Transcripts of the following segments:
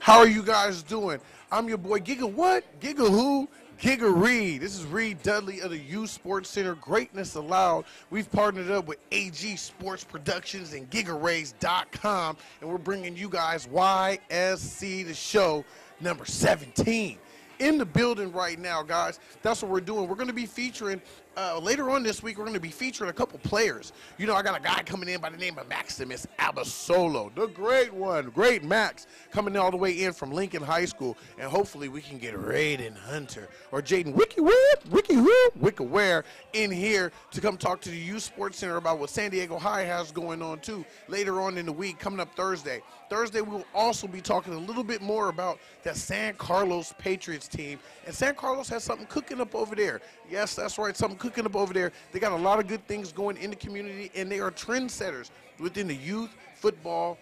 How are you guys doing? I'm your boy Giga what? Giga who? Giga Reed. This is Reed Dudley of the Youth Sports Center. Greatness Allowed. We've partnered up with AG Sports Productions and GigaRays.com, and we're bringing you guys Ysc The Show number 17. In the building right now, guys. That's what we're doing. We're going to be featuring, later on this week, we're going to be featuring a couple players. You know, I got a guy coming in by the name of Maximus Abasolo, the great one, great Max, coming all the way in from Lincoln High School. And hopefully we can get Raiden Hunter or Jaden Wickware in here to come talk to the Youth Sports Center about what San Diego High has going on, too, later on in the week, coming up Thursday. Thursday, we will also be talking a little bit more about that San Carlos Patriots team. And San Carlos has something cooking up over there. Yes, that's right, something cooking up over there. They got a lot of good things going in the community, and they are trendsetters within the youth football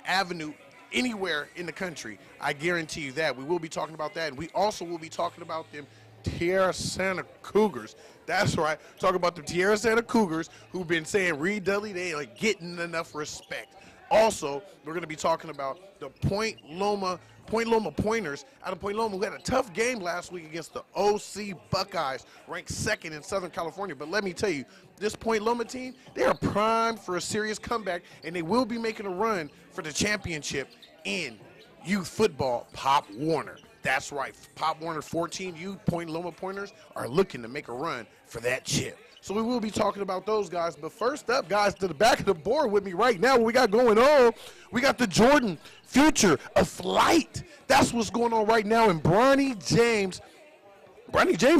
avenue anywhere in the country. I guarantee you that. We will be talking about that, and we also will be talking about them Tierra Santa Cougars. That's right. Talk about the Tierra Santa Cougars who've been saying Reed Dudley, they ain't getting enough respect. Also, we're going to be talking about the Point Loma Pointers out of Point Loma, who had a tough game last week against the OC Buckeyes, ranked second in Southern California. But let me tell you, this Point Loma team, they are primed for a serious comeback, and they will be making a run for the championship in youth football. Pop Warner. That's right. Pop Warner 14 youth Point Loma Pointers are looking to make a run for that chip. So we will be talking about those guys. But first up, guys, to the back of the board with me right now, what we got going on, we got the Jordan Future of Flight. That's what's going on right now. And Bronny James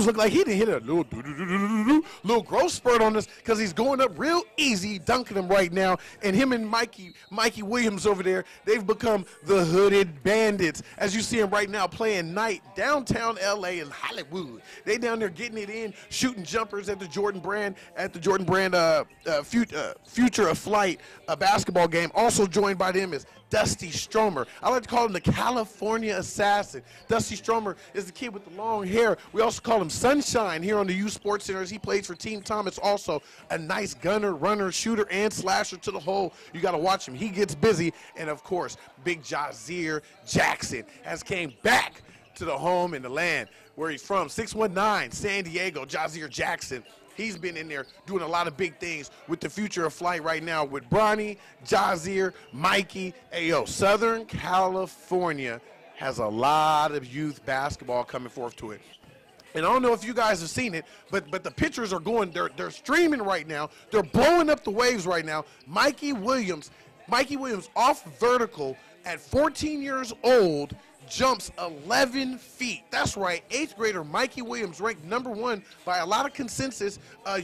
looked like he didn't hit a little growth spurt on us because he's going up real easy, dunking him right now. And him and Mikey Williams over there, they've become the Hooded Bandits. As you see him right now playing night downtown L.A. in Hollywood. They down there getting it in, shooting jumpers at the Jordan Brand Future of Flight basketball game. Also joined by them is Dusty Stromer. I like to call him the California Assassin. Dusty Stromer is the kid with the long hair. We also call him Sunshine here on the Youth Sports Center as he plays for Team Thomas. Also a nice gunner, runner, shooter, and slasher to the hole. You got to watch him. He gets busy. And, of course, Big Jazir Jackson has came back to the home and the land where he's from. 619 San Diego, Jazir Jackson. He's been in there doing a lot of big things with the Future of Flight right now with Bronny, Jazir, Mikey. Ayo, Southern California has a lot of youth basketball coming forth to it. And I don't know if you guys have seen it, but the pictures are going, they're streaming right now. They're blowing up the waves right now. Mikey Williams off vertical at 14 years old, jumps 11 feet. That's right, 8th grader Mikey Williams, ranked #1 by a lot of consensus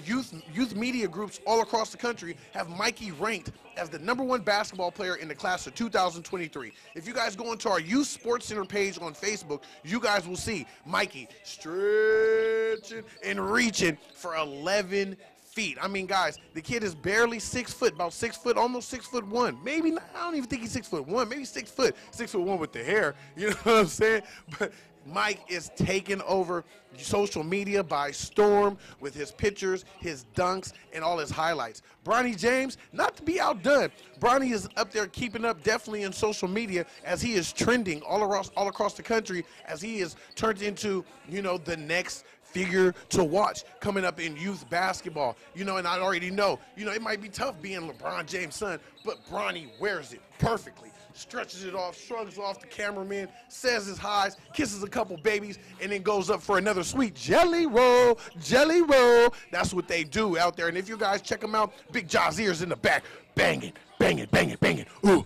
youth media groups all across the country, have Mikey ranked as the #1 basketball player in the class of 2023. If you guys go into our Youth Sports Center page on Facebook, you guys will see Mikey stretching and reaching for 11 feet. I mean, guys, the kid is barely 6 foot, about 6 foot, almost 6'1". Maybe not, I don't even think he's 6'1", maybe 6 foot, 6'1" with the hair. You know what I'm saying? But Mike is taking over social media by storm with his pictures, his dunks, and all his highlights. Bronny James, not to be outdone. Bronny is up there keeping up definitely in social media as he is trending all across the country as he is turned into, you know, the next figure to watch coming up in youth basketball. You know, and I already know, you know, it might be tough being LeBron James' son, but Bronny wears it perfectly. Stretches it off, shrugs off the cameraman, says his highs, kisses a couple babies, and then goes up for another sweet jelly roll, jelly roll. That's what they do out there. And if you guys check them out, Big Jazir's in the back, banging, banging, banging, banging, ooh,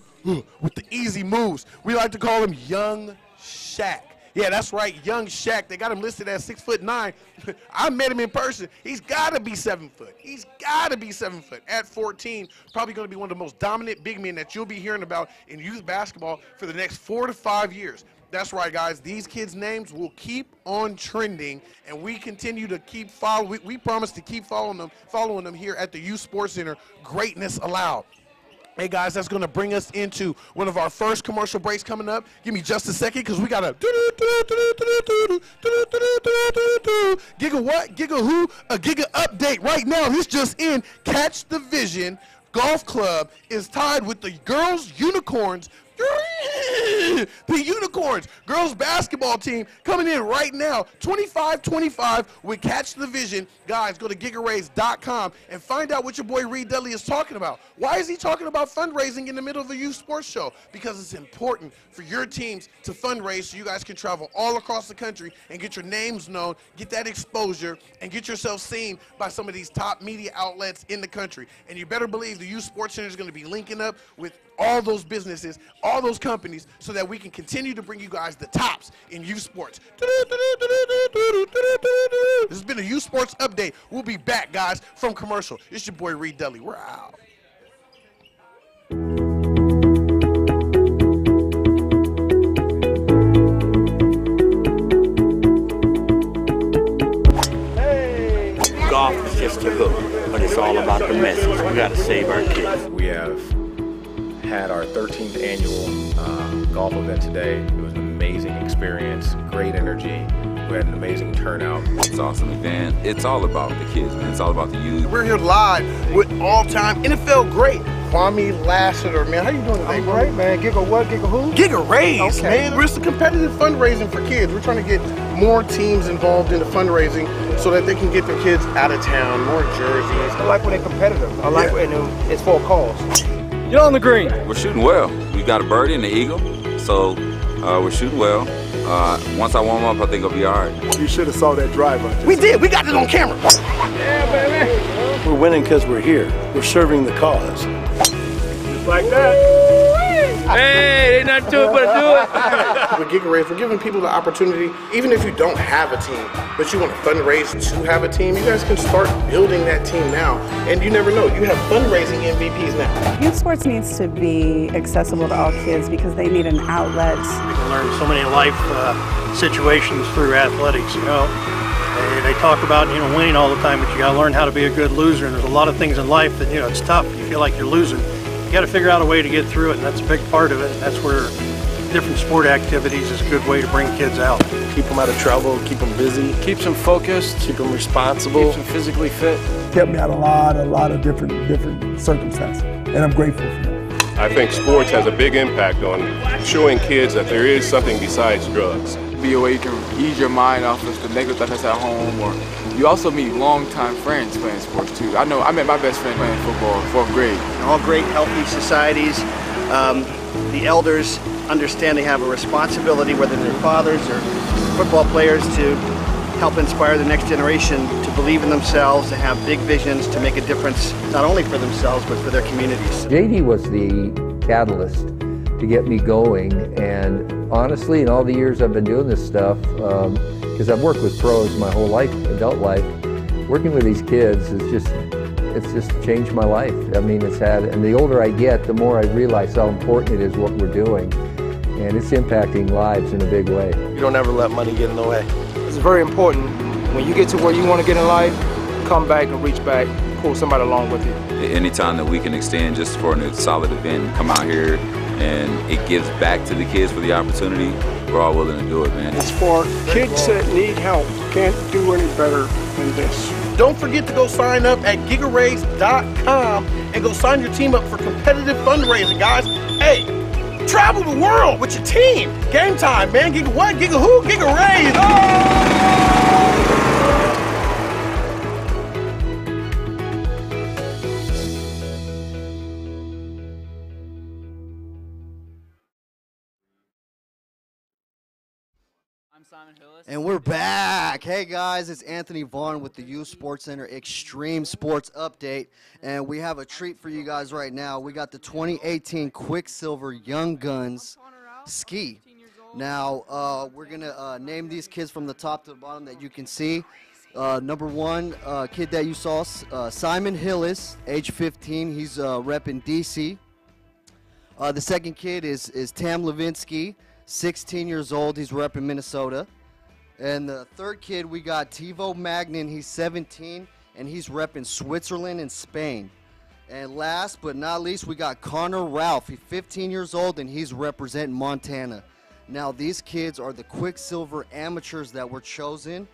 with the easy moves. We like to call him Young Shaq. Yeah, that's right, Young Shaq. They got him listed at 6'9". I met him in person. He's got to be 7 foot. He's got to be 7 foot. At 14, probably going to be one of the most dominant big men that you'll be hearing about in youth basketball for the next 4 to 5 years. That's right, guys. These kids' names will keep on trending, and we continue to keep following. We promise to keep following them here at the Youth Sports Center. Greatness allowed. Hey, guys, that's going to bring us into one of our first commercial breaks coming up. Give me just a second because we got a Giga what? Giga who? A Giga update right now. This just in. Catch the Vision Golf Club is tied with the Girls Unicorns The Unicorns girls basketball team coming in right now, 25-25 with Catch the Vision. Guys, go to gigarays.com and find out what your boy Reed Dudley is talking about. Why is he talking about fundraising in the middle of a youth sports show? Because it's important for your teams to fundraise so you guys can travel all across the country and get your names known, get that exposure, and get yourself seen by some of these top media outlets in the country. And you better believe the Youth Sports Center is going to be linking up with all those businesses, all those companies, so that we can continue to bring you guys the tops in youth sports. This has been a Youth Sports Update. We'll be back, guys, from commercial. It's your boy Reed Dudley. We're out. Golf is just a hook, but it's all about the message. We got to save our kids. We have had our 13th annual golf event today. It was an amazing experience, great energy. We had an amazing turnout. It's an awesome event. It's all about the kids, man. It's all about the youth. We're here live with all-time NFL great Kwame Lassiter, man. How you doing today, I'm great, man. Giga what? Giga who? Giga Raise, Okay. man. We're just competitive fundraising for kids. We're trying to get more teams involved in the fundraising so that they can get their kids out of town, more jerseys. I like when they're competitive. I like when it's for a cause. Get on the green. We're shooting well. We got a birdie and an eagle, so we're shooting well. Once I warm up, I think I'll be all right. You should have saw that driver. We did. We got it on camera. Yeah, baby. We're winning because we're here. We're serving the cause. Just like that. Hey, ain't nothing to it but to do it. With Giga Raise, we're giving people the opportunity, even if you don't have a team, but you want to fundraise to have a team, you guys can start building that team now. And you never know, you have fundraising MVPs now. Youth sports needs to be accessible to all kids because they need an outlet. You can learn so many life situations through athletics, you know. They talk about, winning all the time, but you got to learn how to be a good loser. And there's a lot of things in life that, it's tough. You feel like you're losing. You got to figure out a way to get through it, and that's a big part of it. And that's where different sport activities is a good way to bring kids out. Keep them out of trouble, keep them busy, Keeps them focused, keep them responsible. keeps them physically fit. Kept me out a lot of different circumstances, and I'm grateful for that. I think sports has a big impact on showing kids that there is something besides drugs. Be a way you can ease your mind off of the negative stuff that's at home, or you also meet longtime friends playing sports too. I met my best friend playing football in 4th grade. All great, healthy societies, the elders understand they have a responsibility, whether they're fathers or football players, to help inspire the next generation to believe in themselves, to have big visions, to make a difference, not only for themselves, but for their communities. JD was the catalyst to get me going, and honestly, in all the years I've been doing this stuff, because I've worked with pros my whole life, adult life, working with these kids it's just changed my life. I mean, and the older I get, the more I realize how important it is what we're doing, and it's impacting lives in a big way. You don't ever let money get in the way. It's very important. When you get to where you want to get in life, come back and reach back, pull somebody along with you. Anytime that we can extend just for a solid event, come out here, and it gives back to the kids for the opportunity, we're all willing to do it, man. It's for kids that need help. Can't do any better than this. Don't forget to go sign up at gigarays.com and go sign your team up for competitive fundraising, guys. Hey, travel the world with your team. Game time, man. Giga what? Giga who? Giga Rays. And we're back. Hey guys, it's Anthony Vaughn with the Youth Sports Center Extreme Sports Update, and we have a treat for you guys right now. We got the 2018 Quicksilver Young Guns ski. Now we're gonna name these kids from the top to the bottom that you can see. Number one kid that you saw, Simon Hillis, age 15. He's repping DC. The second kid is Tam Levinsky, 16 years old. He's repping Minnesota. And the third kid, we got Tivo Magnin. He's 17, and he's repping Switzerland and Spain. And last but not least, we got Connor Ralph. He's 15 years old, and he's representing Montana. Now, these kids are the Quicksilver amateurs that were chosen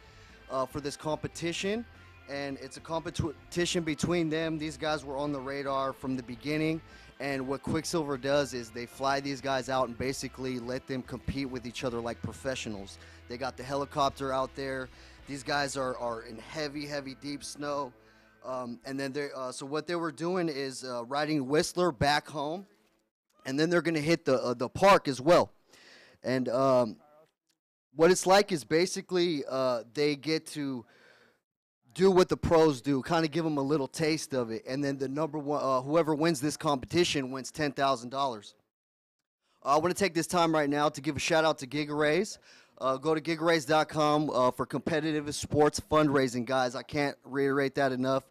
for this competition. And it's a competition between them. These guys were on the radar from the beginning. And what Quicksilver does is they fly these guys out and basically let them compete with each other like professionals. They got the helicopter out there. These guys are in heavy, heavy, deep snow. And then so what they were doing is riding Whistler back home, and then they're going to hit the park as well. And what it's like is basically they get to do what the pros do, kind of give them a little taste of it, and then the number one, whoever wins this competition wins $10,000. I want to take this time right now to give a shout out to Giga-Rays. Go to gigarays.com for competitive sports fundraising, guys. I can't reiterate that enough.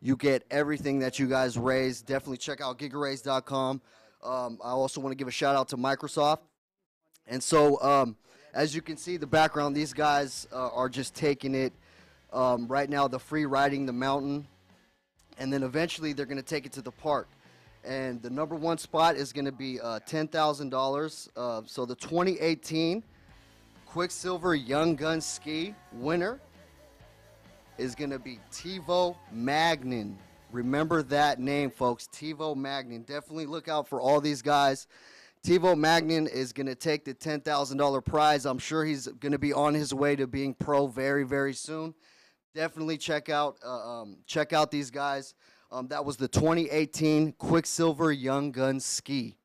You get everything that you guys raise. Definitely check out gigarays.com. I also want to give a shout out to Microsoft. And so, as you can see, the background, these guys are just taking it. Right now, the free riding the mountain, and then eventually they're going to take it to the park. And the number one spot is going to be $10,000. So the 2018 Quicksilver Young Gun Ski winner is going to be Tivo Magnin. Remember that name, folks, Tivo Magnin. Definitely look out for all these guys. Tivo Magnin is going to take the $10,000 prize. I'm sure he's going to be on his way to being pro very, very soon. Definitely check out these guys. That was the 2018 Quicksilver Young Gun Ski.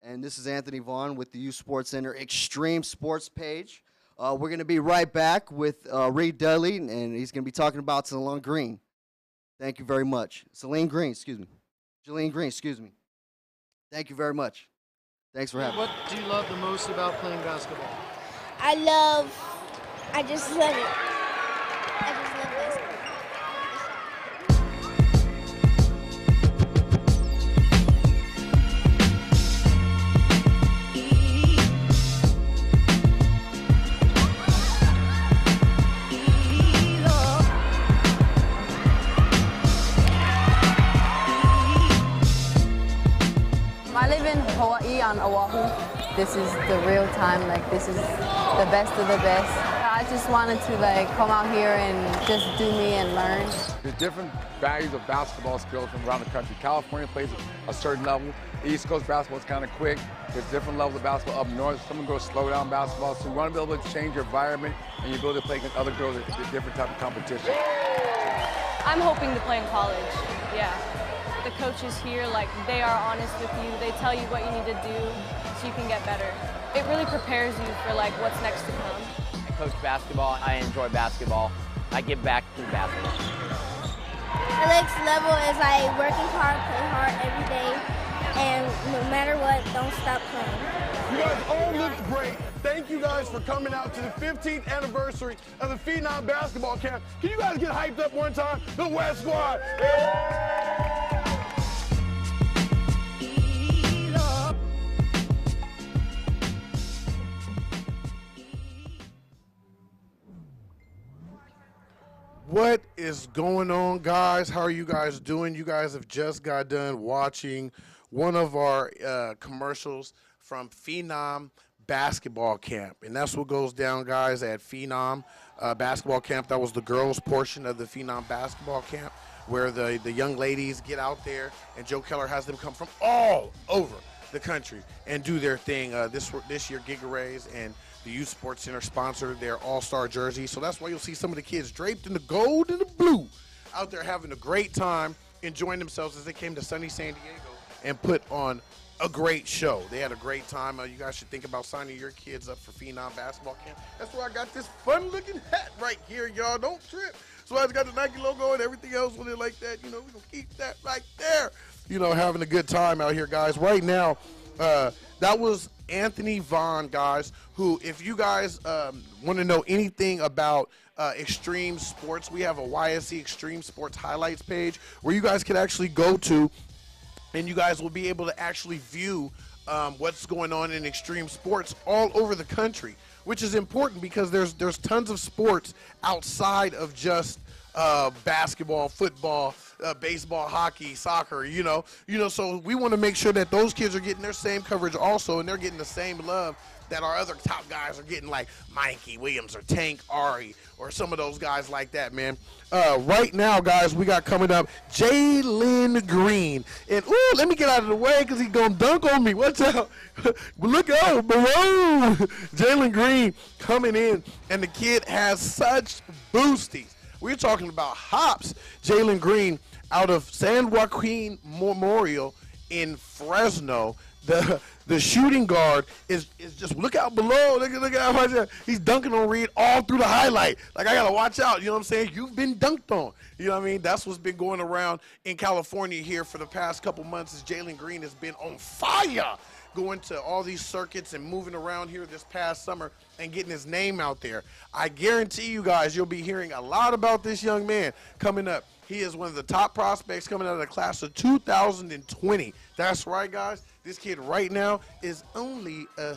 And this is Anthony Vaughn with the Youth Sports Center Extreme Sports page. We're going to be right back with Reed Dudley, and he's going to be talking about Celine Green. Thank you very much. Celine Green, excuse me. Jeline Green, excuse me. Thank you very much. Thanks for having me. What do you love the most about playing basketball? I just love it. I just love basketball. I live in Hawaii on Oahu. This is the real time, like this is the best of the best. I just wanted to like come out here and just do me and learn. There's different values of basketball skills from around the country. California plays a certain level. The East Coast basketball is kind of quick. There's different levels of basketball up north. Some girls slow down basketball. So you want to be able to change your environment and you be able to play against other girls at different type of competition. I'm hoping to play in college, yeah. The coaches here, like, they are honest with you. They tell you what you need to do so you can get better. It really prepares you for, like, what's next to come. I coach basketball. I enjoy basketball. I give back through basketball. The next level is like working hard, play hard every day, and no matter what, don't stop playing. You guys all looked great. Thank you guys for coming out to the 15th anniversary of the Phenom Basketball Camp. Can you guys get hyped up one time? The West Squad. What is going on, guys? How are you guys doing? You guys have just got done watching one of our commercials from Phenom Basketball Camp. And that's what goes down, guys, at Phenom Basketball Camp. That was the girls' portion of the Phenom Basketball Camp, where the young ladies get out there, and Joe Keller has them come from all over the country and do their thing. This year, Giga-Rays and the Youth Sports Center sponsored their all-star jersey. So that's why you'll see some of the kids draped in the gold and the blue out there having a great time, enjoying themselves as they came to sunny San Diego and put on a great show. They had a great time. You guys should think about signing your kids up for Phenom Basketball Camp. That's why I got this fun-looking hat right here, y'all. Don't trip. So I got the Nike logo and everything else with it like that. You know, we're going to keep that right there. You know, having a good time out here, guys. Right now, that was Anthony Vaughn, guys, who, if you guys want to know anything about extreme sports, we have a Ysc Extreme Sports highlights page where you guys can actually go to, and you guys will be able to actually view what's going on in extreme sports all over the country, which is important because there's tons of sports outside of just basketball, football, baseball, hockey, soccer, you know, so we want to make sure that those kids are getting their same coverage also, and they're getting the same love that our other top guys are getting, like Mikey Williams or Tank Ari or some of those guys like that, man. Right now, guys, we got coming up Jalen Green. And, ooh, let me get out of the way because he's going to dunk on me. Watch out. Look out below. Jalen Green coming in, and the kid has such boosties. We're talking about hops. Jalen Green out of San Joaquin Memorial in Fresno. The shooting guard is just, look out below. Look out. He's dunking on Reed all through the highlight. Like, I got to watch out. You know what I'm saying? You've been dunked on. You know what I mean? That's what's been going around in California here for the past couple months, is Jalen Green has been on fire, going to all these circuits and moving around here this past summer and getting his name out there. I guarantee you guys, you'll be hearing a lot about this young man coming up. He is one of the top prospects coming out of the class of 2020. That's right, guys. This kid right now is only a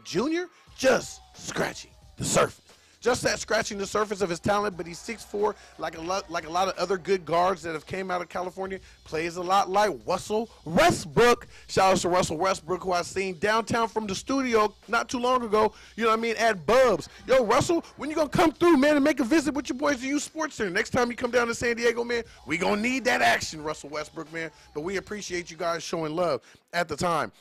junior, just scratching the surface. Just that, scratching the surface of his talent, but he's 6'4", like a lot of other good guards that have came out of California. Plays a lot like Russell Westbrook. Shout out to Russell Westbrook, who I seen downtown from the studio not too long ago, you know what I mean, at Bubs. Yo, Russell, when you gonna come through, man, and make a visit with your boys to Youth Sports Center? Next time you come down to San Diego, man, we gonna need that action, Russell Westbrook, man. But we appreciate you guys showing love at the time.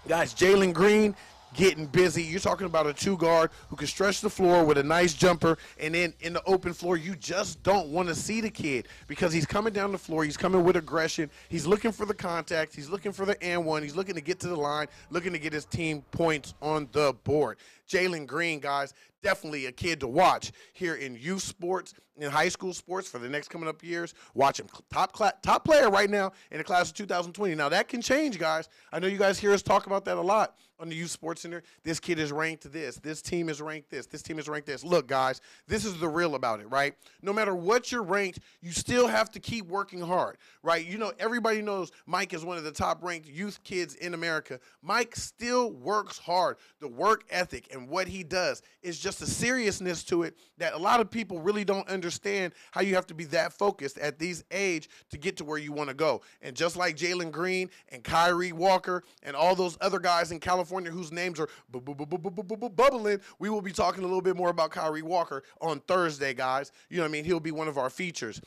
Guys, Jalen Green, getting busy. You're talking about a two-guard who can stretch the floor with a nice jumper, and then in the open floor, you just don't want to see the kid because he's coming down the floor. He's coming with aggression. He's looking for the contact. He's looking for the and one. He's looking to get to the line, looking to get his team points on the board. Jalen Green, guys, definitely a kid to watch here in youth sports, in high school sports for the next coming up years. Watch him. Top player right now in the class of 2020. Now, that can change, guys. I know you guys hear us talk about that a lot on the Youth Sports Center. This kid is ranked this. This team is ranked this. This team is ranked this. Look, guys, this is the real about it, right? No matter what you're ranked, you still have to keep working hard, right? You know, everybody knows Mike is one of the top-ranked youth kids in America. Mike still works hard. The work ethic and what he does is just a seriousness to it that a lot of people really don't understand, how you have to be that focused at these age to get to where you want to go. And just like Jalen Green and Kyrie Walker and all those other guys in California whose names are bubbling, we will be talking a little bit more about Kyrie Walker on Thursday, guys. You know what I mean? He'll be one of our features.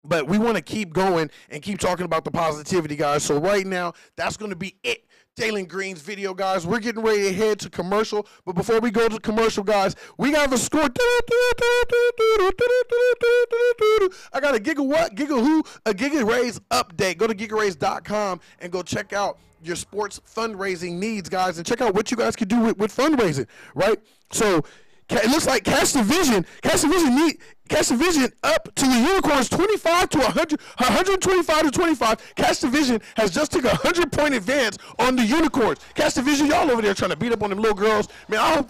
But we want to keep going and keep talking about the positivity, guys. So right now, that's going to be it. Jalen Green's video, guys. We're getting ready to head to commercial. But before we go to commercial, guys, we got the score. I got a Giga Raise update. Go to GigaRaise.com and go check out your sports fundraising needs, guys, and check out what you guys can do with fundraising, right? So it looks like Cash the Vision up to the Unicorns 25 to 100, 125 to 25. Cash the Vision has just took a 100-point advance on the Unicorns. Cash the Vision, y'all over there trying to beat up on them little girls. Man, I hope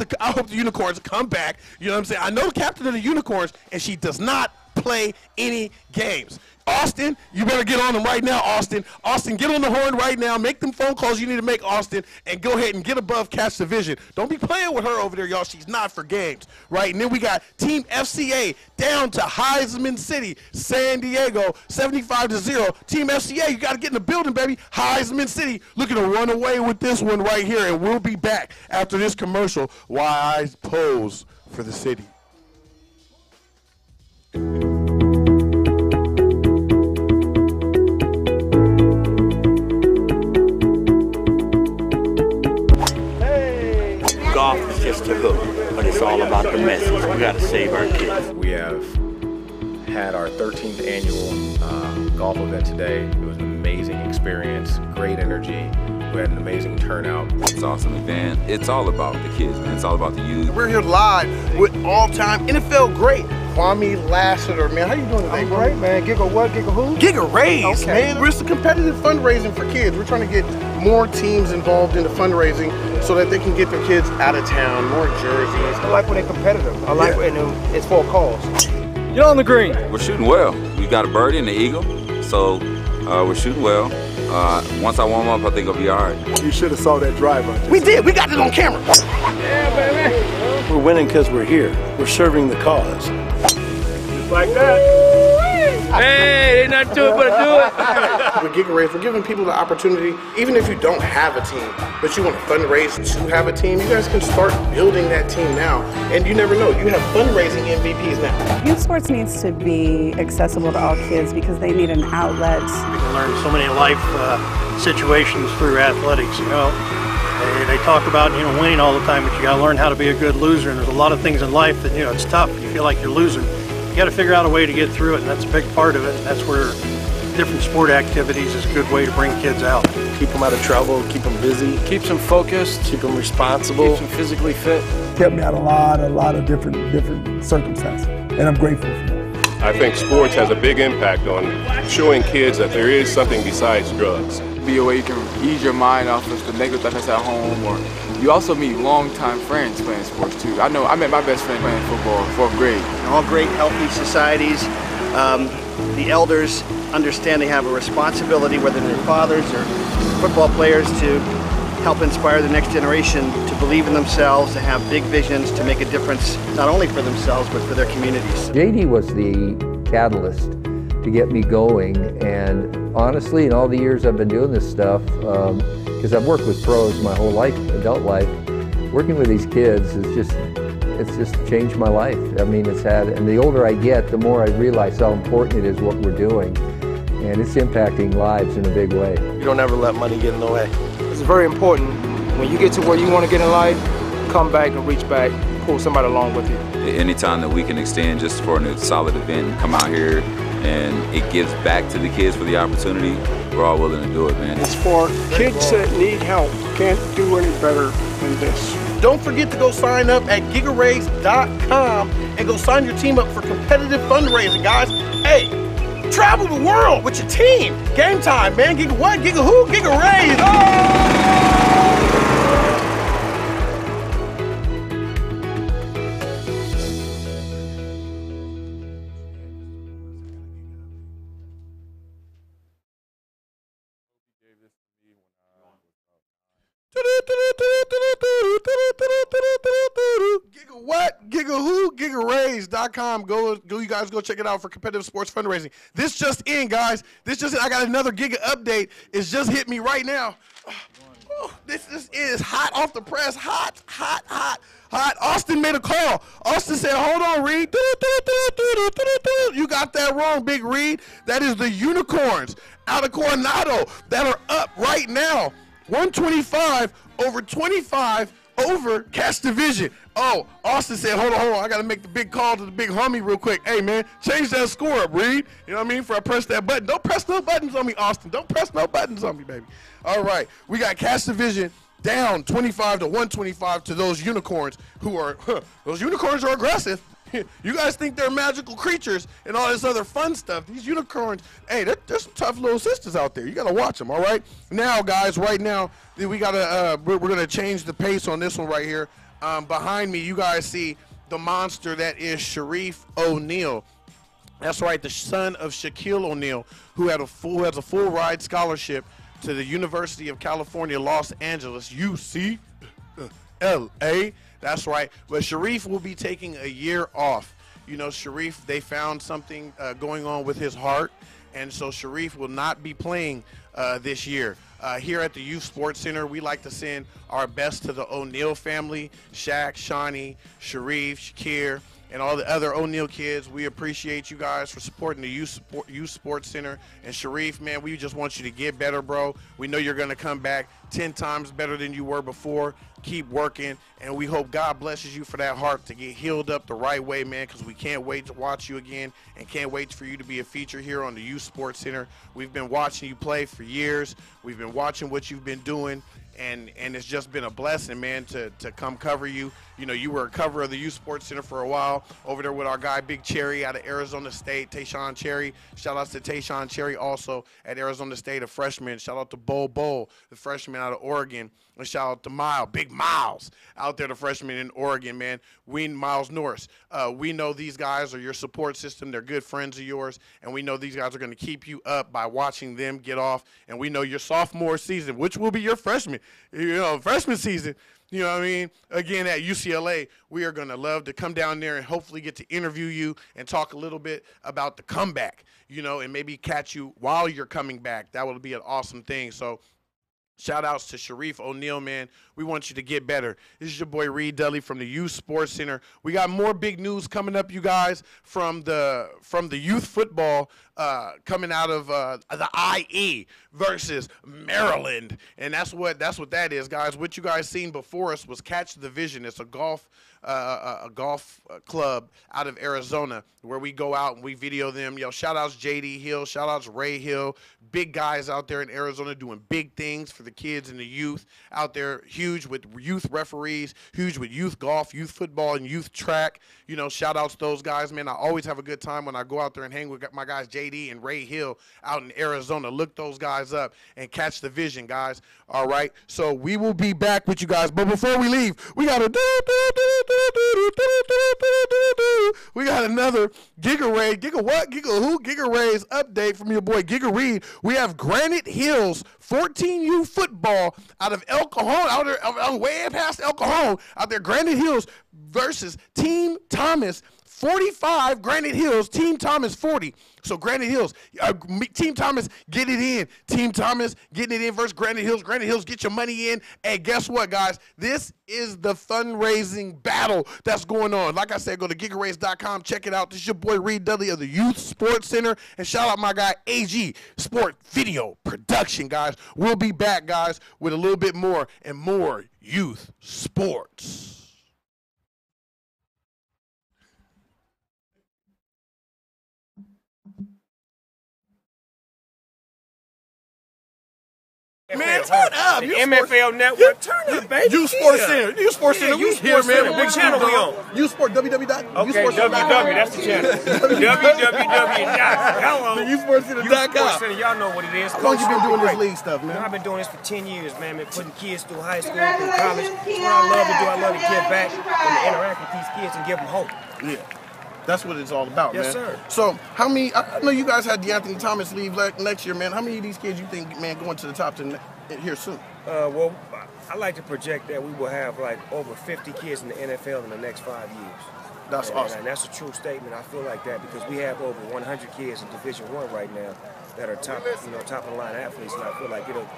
the Unicorns come back. You know what I'm saying? I know the captain of the Unicorns, and she does not play any games. Austin, you better get on them right now, Austin. Austin, get on the horn right now. Make them phone calls you need to make, Austin, and go ahead and get above Cash the Vision. Don't be playing with her over there, y'all. She's not for games, right? And then we got Team FCA down to Heisman City, San Diego, 75-0. Team FCA, you got to get in the building, baby. Heisman City looking to run away with this one right here, and we'll be back after this commercial while I pose for the city. Golf is just a hook, but it's all about the message. We got to save our kids. We have had our 13th annual golf event today. It was an amazing experience, great energy. We had an amazing turnout. It's awesome event. It's all about the kids, man. It's all about the youth. We're here live with all-time NFL great Kwame Lassiter, man. How you doing today, bro? Great, man. Giga what? Giga who? Giga Raise, okay, man. It's a competitive fundraising for kids. We're trying to get more teams involved in the fundraising so that they can get their kids out of town, more jerseys. I like when they're competitive. I like when it's for a cause. You're on the green. We're shooting well. We got a birdie and an eagle, so we're shooting well. Once I warm up, I think I'll be all right. You should have saw that drive. We did. We got it on camera. Yeah, baby. We're winning because we're here. We're serving the cause. Just like that. Hey, ain't nothing to it but to do it. With Giga Raise, we're giving people the opportunity, even if you don't have a team, but you want to fundraise to have a team, you guys can start building that team now. And you never know, you have fundraising MVPs now. Youth sports needs to be accessible to all kids because they need an outlet. You can learn so many life situations through athletics, you know. They talk about, winning all the time, but you got to learn how to be a good loser. And there's a lot of things in life that, it's tough. You feel like you're losing. You got to figure out a way to get through it, and that's a big part of it. And that's where different sport activities is a good way to bring kids out. Keep them out of trouble, keep them busy. Keeps them focused. Keep them responsible. Keeps them physically fit. Kept me out a lot of different circumstances, and I'm grateful for that. I think sports has a big impact on showing kids that there is something besides drugs. Be a way you can ease your mind off of the negative stuff that's at home, or you also meet longtime friends playing sports too. I met my best friend playing football, 4th grade. All great, healthy societies. The elders understand they have a responsibility, whether they're fathers or football players, to help inspire the next generation to believe in themselves, to have big visions, to make a difference, not only for themselves, but for their communities. JD was the catalyst to get me going, and honestly, in all the years I've been doing this stuff, because I've worked with pros my whole life, adult life, working with these kids it's just changed my life. I mean, and the older I get, the more I realize how important it is what we're doing, and it's impacting lives in a big way. You don't ever let money get in the way. It's very important. When you get to where you want to get in life, come back and reach back, pull somebody along with you. Anytime that we can extend just for a solid event, come out here, and it gives back to the kids for the opportunity, we're all willing to do it, man. It's for kids that need help. Can't do any better than this. Don't forget to go sign up at gigaraise.com and go sign your team up for competitive fundraising, guys. Hey, travel the world with your team. Game time, man. Giga what? Giga who? Giga Raise. Oh! Giga what? Giga who? GigaRaise.com. Go, you guys go check it out for competitive sports fundraising. This just in, guys. I got another Giga update. It's just hit me right now. This is hot off the press. Hot. Austin made a call. Austin said, hold on, Reed. You got that wrong, Big Reed. That is the Unicorns out of Coronado that are up right now. 125 over 25 over Cash Division. Oh, Austin said, hold on. I got to make the big call to the big homie real quick. Hey, man, change that score up, Reed. You know what I mean? Before I press that button. Don't press no buttons on me, Austin. Don't press no buttons on me, baby. All right. We got Cash Division down 25 to 125 to those Unicorns who are, those Unicorns are aggressive. You guys think they're magical creatures and all this other fun stuff. These unicorns, hey, there's some tough little sisters out there. You got to watch them, all right? Now, guys, right now, we got to, we're going to change the pace on this one right here. Behind me, you guys see the monster that is Sharif O'Neal. That's right, the son of Shaquille O'Neal, who has a full ride scholarship to the University of California, Los Angeles, UCLA. That's right. But Sharif will be taking a year off. You know, Sharif, they found something going on with his heart, and so Sharif will not be playing this year. Here at the Youth Sports Center, we like to send our best to the O'Neal family, Shaq, Shawnee, Sharif, Shakir, and all the other O'Neal kids. We appreciate you guys for supporting the Youth Sports Center. And Sharif, man, we just want you to get better, bro. We know you're going to come back 10 times better than you were before. Keep working, and we hope God blesses you for that heart to get healed up the right way, man, because we can't wait to watch you again and can't wait for you to be a feature here on the Youth Sports Center. We've been watching you play for years. We've been watching what you've been doing, and it's just been a blessing, man, to come cover you. You know, you were a cover of the Youth Sports Center for a while over there with our guy Big Cherry out of Arizona State, Tayshawn Cherry. Shout out to Tayshawn Cherry also at Arizona State, a freshman. Shout out to Bo, the freshman out of Oregon. And shout out to Miles, Big Miles, out there, the freshman in Oregon, man. Miles Norris. We know these guys are your support system. They're good friends of yours, and we know these guys are going to keep you up by watching them get off. And we know your sophomore season, which will be your freshman, freshman season. You know what I mean? Again, at UCLA, we are going to love to come down there and hopefully get to interview you and talk a little bit about the comeback, and maybe catch you while you're coming back. That would be an awesome thing. So shout outs to Sharif O'Neal, man. We want you to get better. This is your boy Reed Dudley from the Youth Sports Center. We got more big news coming up, you guys, from the youth football coming out of the IE versus Maryland, and that's what that is, guys. What you guys seen before us was Catch the Vision. It's a golf club out of Arizona where we go out and we video them. Shout outs JD Hill, shout outs Ray Hill, big guys out there in Arizona doing big things for the kids and the youth out there. Huge with youth referees, huge with youth golf, youth football, and youth track. Shout outs to those guys, man. I always have a good time when I go out there and hang with my guys JD and Ray Hill out in Arizona. Look those guys up and Catch the Vision, guys. All right, so we will be back with you guys, but before we leave, we got another Giga Rays update from your boy Giga Reed. We have Granite Hills 14U football out of El Cajon, out there way past El Cajon, out there. Granite Hills versus Team Thomas 45, Granite Hills, Team Thomas 40. So Granite Hills, Team Thomas, get it in. Team Thomas getting it in versus Granite Hills. Granite Hills, get your money in. And guess what, guys? This is the fundraising battle that's going on. Like I said, go to gigarace.com, check it out. This is your boy Reed Dudley of the Youth Sports Center. And shout out my guy AG Sport Video Production, guys. We'll be back, guys, with a little bit more and more youth sports. Man, turn up. MFL Network. Turn up, baby. Youth Sports Center. Youth Sports Center. Youth Sports Center. Big channel we on. Youth Sport, www. Okay, www. That's the channel. www.youthsportscenter.com. Y'all know what it is. How long you been doing this league stuff, man? I've been doing this for 10 years, man. Been putting kids through high school, through college. It's what I love to do. I love to give back and to interact with these kids and give them hope. Yeah. That's what it's all about, man. Yes, sir. So, how many? I know you guys had DeAnthony Thomas leave next year, man. How many of these kids you think, man, going to the top here soon? Well, I like to project that we will have like over 50 kids in the NFL in the next 5 years. That's awesome. And that's a true statement. I feel like that because we have over 100 kids in Division I right now that are top of the line athletes, and I feel like it'll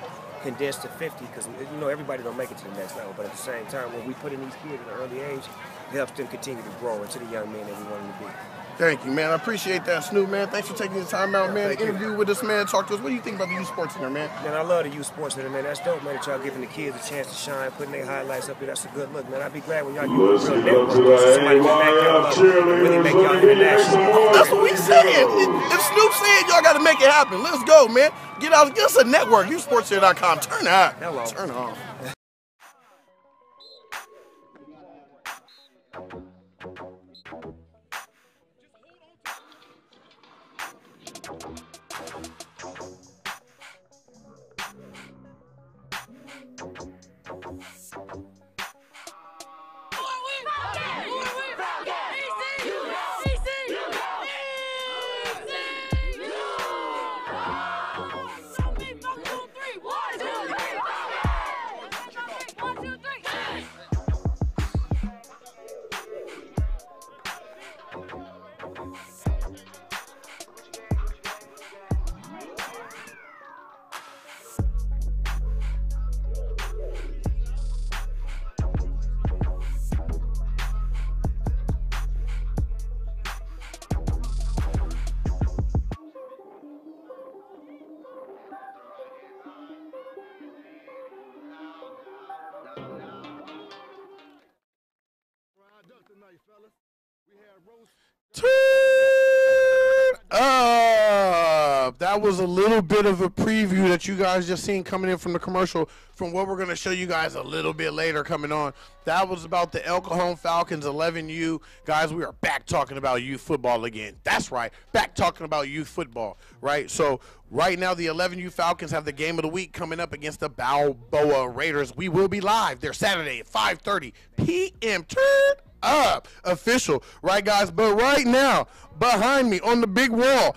condense to 50 because everybody don't make it to the next level. But at the same time, when we put in these kids at an early age, it helps them continue to grow into the young men that we want them to be. Thank you, man. I appreciate that, Snoop, man. Thanks for taking the time out, man, to interview with us, man. Talk to us. What do you think about the Youth Sports Center, man? Man, I love the Youth Sports Center, man. That's dope, man, that y'all giving the kids a chance to shine, putting their highlights up there. That's a good look, man. I'd be glad when y'all give a real network. Somebody can back y'all up and really make y'all international. That's what we saying. If Snoop said y'all got to make it happen, let's go, man. Get out. Get us a network. YouthSportsCenter.com. Turn it on. Hello. Turn it on. Turn up. That was a little bit of a preview that you guys just seen coming in from the commercial from what we're going to show you guys a little bit later coming on. That was about the El Cajon Falcons 11U. Guys, we are back talking about youth football again. That's right. Back talking about youth football, right? So right now the 11U Falcons have the game of the week coming up against the Balboa Raiders. We will be live there Saturday at 5:30 p.m. Turn up. Official, right, guys? But right now, behind me on the big wall,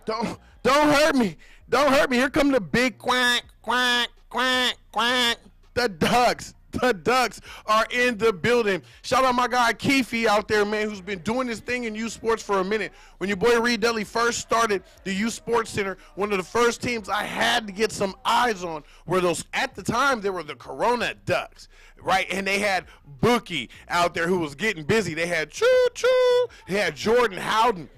don't hurt me. Don't hurt me. Here come the big quack, quack, quack, quack. The Ducks. The Ducks are in the building. Shout out my guy Keefe out there, man, who's been doing this thing in youth sports for a minute. When your boy Reed Dudley first started the Youth Sports Center, one of the first teams I had to get some eyes on were those, at the time, they were the Corona Ducks, right? And they had Bookie out there who was getting busy. They had Choo Choo. They had Jordan Howden.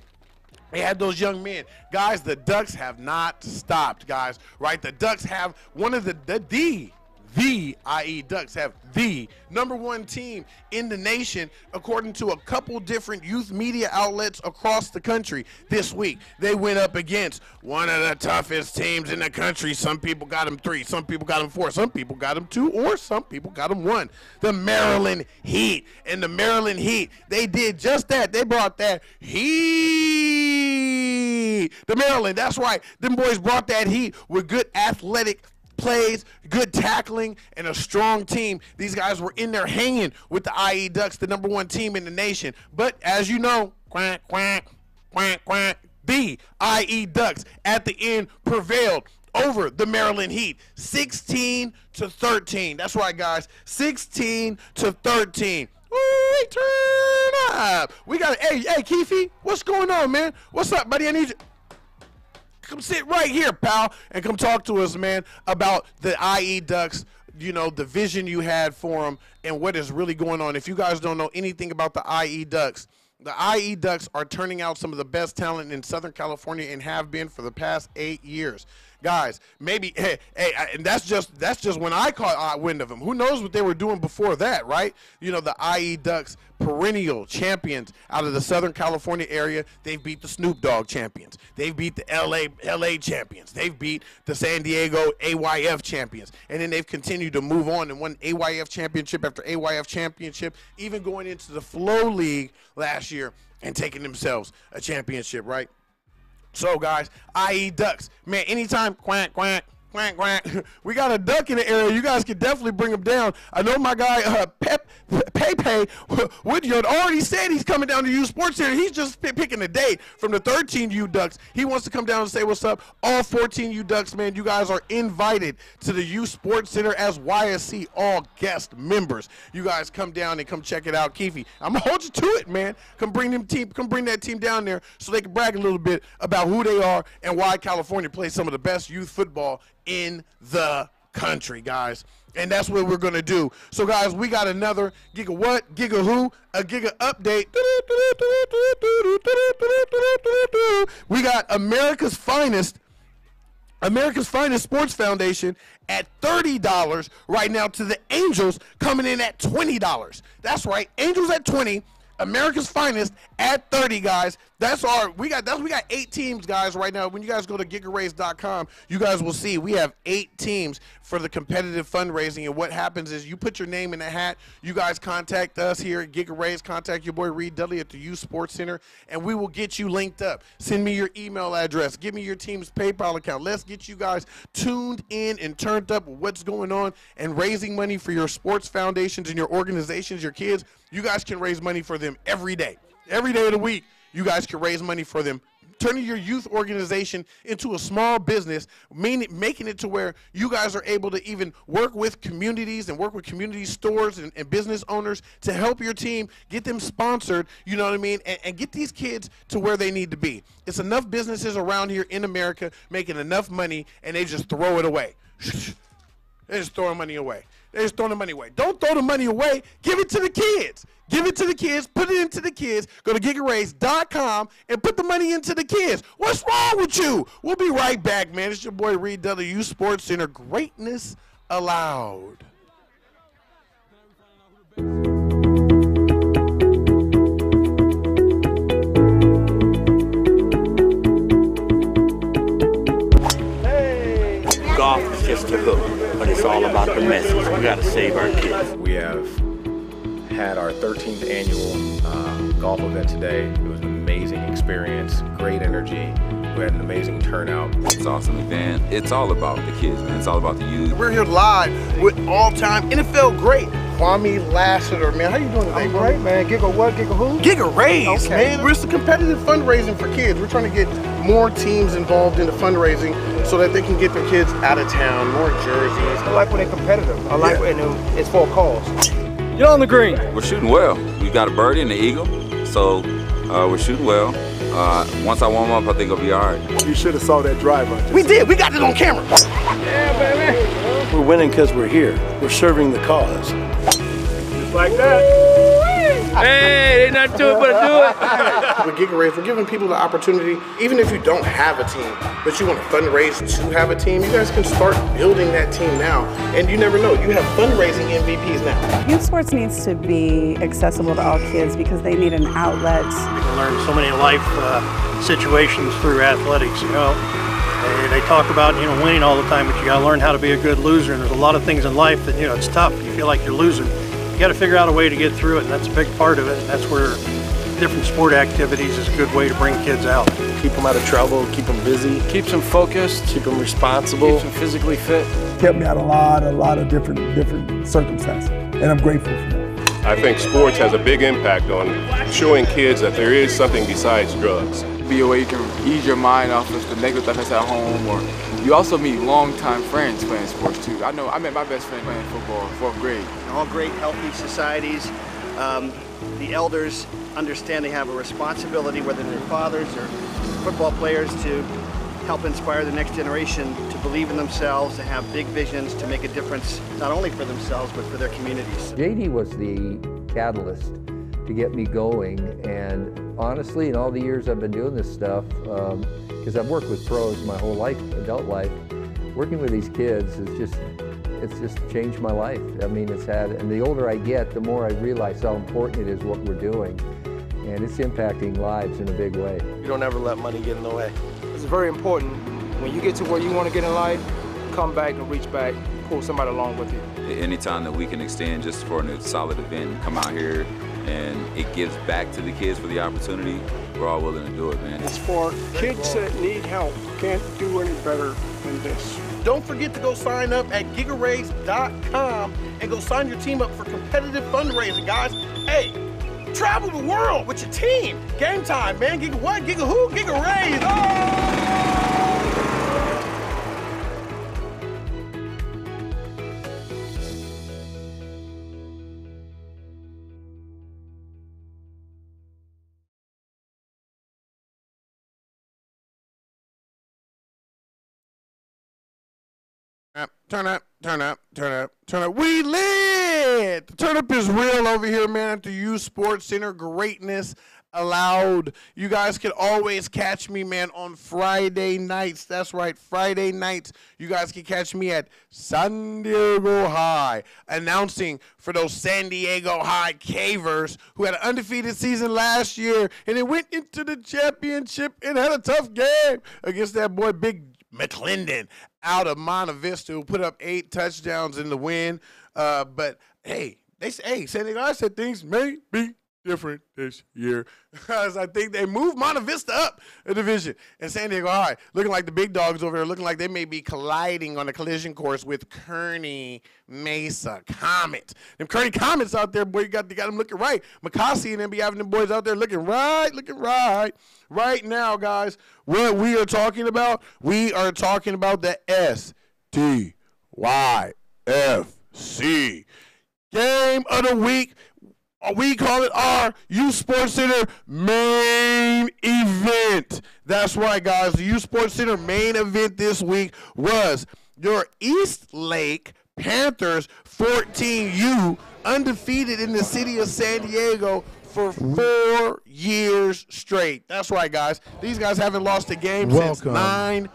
They had those young men. Guys, the Ducks have not stopped, guys, right? The Ducks have one of the IE Ducks have the #1 team in the nation, according to a couple different youth media outlets across the country this week. They went up against one of the toughest teams in the country. Some people got them 3, some people got them 4, some people got them 2, or some people got them 1. The Maryland Heat. And the Maryland Heat, they did just that. They brought that heat. The Maryland, that's right. Them boys brought that heat with good athletic plays, good tackling, and a strong team. These guys were in there hanging with the IE Ducks, the #1 team in the nation. But as you know, quack, quack, quack, quack, the IE Ducks at the end prevailed over the Maryland Heat, 16-13. That's right, guys, 16-13. Ooh, turn up. We got, hey, Keefe, what's going on, man? What's up, buddy? I need you. Come sit right here, pal, and come talk to us, man, about the IE Ducks, you know, the vision you had for them and what is really going on. If you guys don't know anything about the IE Ducks are turning out some of the best talent in Southern California and have been for the past 8 years. Guys, maybe, and that's just when I caught wind of them. Who knows what they were doing before that, right? You know, the IE Ducks, perennial champions out of the Southern California area. They've beat the Snoop Dogg champions. They've beat the LA champions. They've beat the San Diego AYF champions. And then they've continued to move on and won AYF championship after AYF championship, even going into the Flow League last year and taking themselves a championship, right? So, guys, IE Ducks, man, anytime, quack, quack, quack, quack, we got a duck in the area. You guys can definitely bring him down. I know my guy, Pepe Woodyard already said he's coming down to Youth Sports Center. He's just picking a date from the 13 U Ducks. He wants to come down and say what's up. All 14 U Ducks, man, you guys are invited to the Youth Sports Center as YSC, all guest members. You guys come down and come check it out. Keefe, I'm going to hold you to it, man. Come bring that team down there so they can brag a little bit about who they are and why California plays some of the best youth football in the country, guys. And that's what we're going to do. So, guys, we got another Giga what? Giga who? A Giga update. We got America's Finest Sports Foundation at $30 right now to the Angels coming in at $20. That's right. Angels at 20. America's Finest at 30, guys. We got 8 teams, guys, right now. When you guys go to gigaraise.com, you guys will see we have 8 teams for the competitive fundraising. And what happens is you put your name in the hat. You guys contact us here at Giga Raise. Contact your boy Reed Dudley at the Youth Sports Center, and we will get you linked up. Send me your email address. Give me your team's PayPal account. Let's get you guys tuned in and turned up with what's going on and raising money for your sports foundations and your organizations, your kids. You guys can raise money for them every day. Every day of the week, you guys can raise money for them. Turning your youth organization into a small business, making it to where you guys are able to even work with communities and work with community stores and business owners to help your team, get them sponsored, you know what I mean, and get these kids to where they need to be. It's enough businesses around here in America making enough money, and they just throw it away. They're just throwing money away. They're just throwing the money away. Don't throw the money away. Give it to the kids. Give it to the kids. Put it into the kids. Go to gigaraise.com and put the money into the kids. What's wrong with you? We'll be right back, man. It's your boy Reed Dudley, Youth Sports Center. Greatness allowed. Golf is just a hook, but it's all about the message. We got to save our kids. We have had our 13th annual golf event today. It was an amazing experience, great energy. We had an amazing turnout. It's awesome event. It's all about the kids, man. It's all about the youth. We're here live with all-time NFL great Kwame Lassiter, man. How you doing today, great, man. Giga what? Giga who? Giga Raise, okay, man. We're just competitive fundraising for kids. We're trying to get more teams involved in the fundraising so that they can get their kids out of town, more jerseys. I like when they're competitive. I like when it's for a cause. Get on the green. We're shooting well. We got a birdie and an eagle, so we're shooting well. Once I warm up, I think it'll be all right. You should have saw that driver. We did. We got it on camera. Yeah, baby. We're winning because we're here. We're serving the cause. Just like that. Hey, ain't nothing to it but to do it. With Giga Raise, we're giving people the opportunity, even if you don't have a team, but you want to fundraise to have a team, you guys can start building that team now. And you never know, you have fundraising MVPs now. Youth sports needs to be accessible to all kids because they need an outlet. You can learn so many life situations through athletics, you know. They talk about, winning all the time, but you got to learn how to be a good loser. And there's a lot of things in life that, it's tough. You feel like you're losing. You got to figure out a way to get through it, and that's a big part of it. And that's where different sport activities is a good way to bring kids out. Keep them out of trouble, keep them busy. Keeps them focused. Keep them responsible. Keeps them physically fit. Kept me out a lot of different circumstances, and I'm grateful for that. I think sports has a big impact on showing kids that there is something besides drugs. Be a way you can ease your mind off of the negative stuff that's at home, or you also meet longtime friends playing sports too. I met my best friend playing football, 4th grade. All great, healthy societies, the elders understand they have a responsibility, whether they're fathers or football players, to help inspire the next generation to believe in themselves, to have big visions, to make a difference, not only for themselves, but for their communities. JD was the catalyst to get me going, and honestly, in all the years I've been doing this stuff, because I've worked with pros my whole life, adult life, working with these kids it's just changed my life. I mean, and the older I get, the more I realize how important it is what we're doing, and it's impacting lives in a big way. You don't ever let money get in the way. It's very important. When you get to where you want to get in life, come back and reach back, pull somebody along with you. Anytime that we can extend just for a solid event, come out here, and it gives back to the kids for the opportunity, we're all willing to do it, man. It's for kids that need help. Can't do any better than this. Don't forget to go sign up at gigaraise.com and go sign your team up for competitive fundraising, guys. Hey, travel the world with your team. Game time, man. Giga what? Giga who? Giga Raise. Oh! Turn up, turn up, turn up, turn up. We lit! The turn up is real over here, man, at the Ysc Sports Center. Greatness allowed. You guys can always catch me, man, on Friday nights. That's right, Friday nights. You guys can catch me at San Diego High, announcing for those San Diego High Cavers who had an undefeated season last year, and it went into the championship and had a tough game against that boy Big McClendon out of Monte Vista, who put up 8 touchdowns in the win. But hey, they say, hey, San Diego, I said things may be different this year, because I think they moved Monte Vista up a division. And San Diego High, looking like the big dogs over there, looking like they may be colliding on a collision course with Kearney Mesa Comets. Them Kearney Comets out there, boy, you got them looking right. McCossie and them be having them boys out there looking right. Right now, guys, what we are talking about the STYFC game of the week. We call it our Ysc Sports Center main event. That's right, guys. The Ysc Sports Center main event this week was your East Lake Panthers 14U, undefeated in the city of San Diego for 4 years straight. That's right, guys. These guys haven't lost a game since 9U.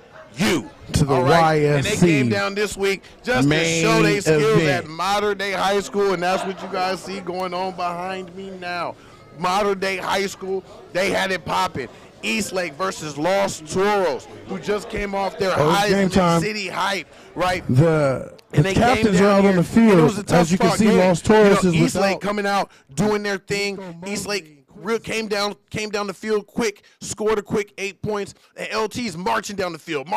To the YSC. And they came down this week just to show their skills at Modern Day High School, and that's what you guys see going on behind me now. Modern Day High School, they had it popping. East Lake versus Los Toros, who just came off their Heisman City hype, right? The captains are out on the field. As you can see, Los Toros is East Lake coming out, doing their thing. East Lake came down the field quick, scored a quick 8 points. And LT's marching down the field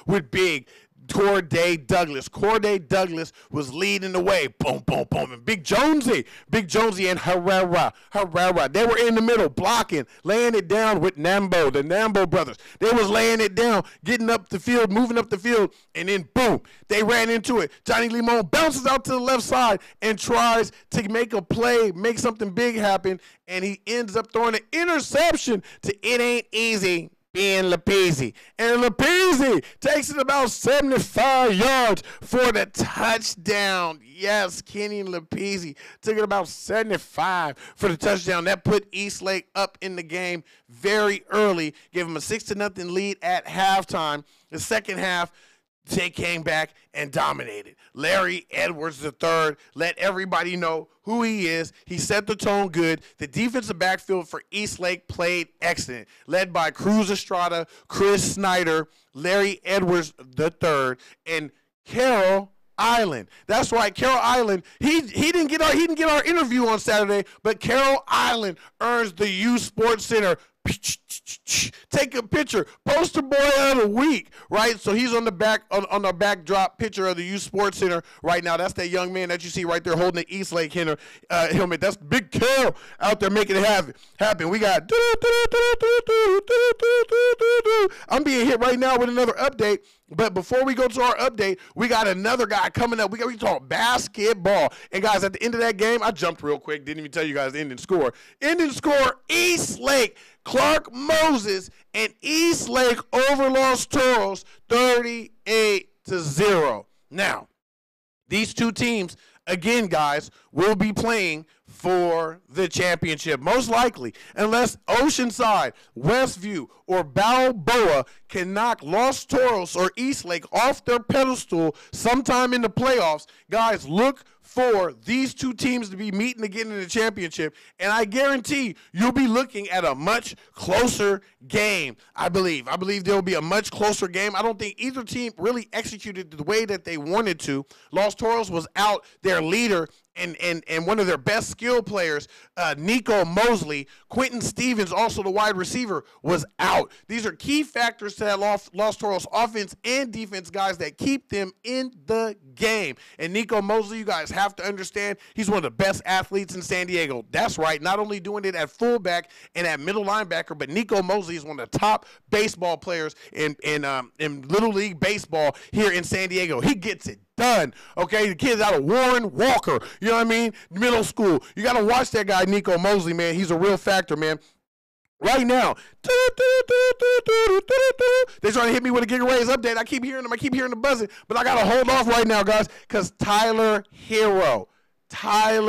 with big Corday Douglas. Corday Douglas was leading the way. Boom, boom, boom. And Big Jonesy and Herrera. They were in the middle, blocking, laying it down with Nambo, the Nambo brothers. They was laying it down, getting up the field, moving up the field, and then boom, they ran into it. Johnny Limon bounces out to the left side and tries to make a play, make something big happen, and he ends up throwing an interception to It Ain't Easy being Lapizzi. And Lapizzi takes it about 75 yards for the touchdown. Yes, Kenny Lapizzi took it about 75 for the touchdown. That put Eastlake up in the game very early, gave him a 6-0 lead at halftime. The second half, they came back and dominated. Larry Edwards III let everybody know who he is. He set the tone good. The defensive backfield for Eastlake played excellent, led by Cruz Estrada, Chris Snyder, Larry Edwards III, and Carroll Island. That's right, Carroll Island. He didn't get our interview on Saturday, but Carroll Island earns the U Sports Center. Take a picture, poster boy of the week, right? So he's on the back on the backdrop picture of the U Sports Center right now. That's that young man that you see right there holding the Eastlake helmet. That's Big Carol out there making it happen. We got I'm being hit right now with another update. But before we go to our update, we got another guy coming up. We talk basketball. And, guys, at the end of that game, I jumped real quick. Didn't even tell you guys the ending score. Ending score, Eastlake, Clark Moses, and Eastlake over Los Toros, 38-0. Now, these two teams, again, guys, will be playing for the championship, most likely, unless Oceanside, Westview, or Balboa can knock Los Toros or Eastlake off their pedestal sometime in the playoffs. Guys, look for these two teams to be meeting again in the championship, and I guarantee you'll be looking at a much closer game, I believe. I believe there will be a much closer game. I don't think either team really executed the way that they wanted to. Los Toros was out their leader and one of their best skill players, Nico Mosley. Quentin Stevens, also the wide receiver, was out. These are key factors to that Los Toros offense and defense, guys, that keep them in the game. And Nico Mosley, you guys have to understand, he's one of the best athletes in San Diego. That's right, not only doing it at fullback and at middle linebacker, but Nico Mosley is one of the top baseball players in Little League Baseball here in San Diego. He gets it done, okay? The kid's out of Warren Walker, you know what I mean? Middle school. You got to watch that guy, Nico Mosley, man. He's a real factor, man. Right now, they're trying to hit me with a Giga Rays update. I keep hearing them. I keep hearing the buzzing, but I got to hold off right now, guys, because Tyler Hero. Guys, we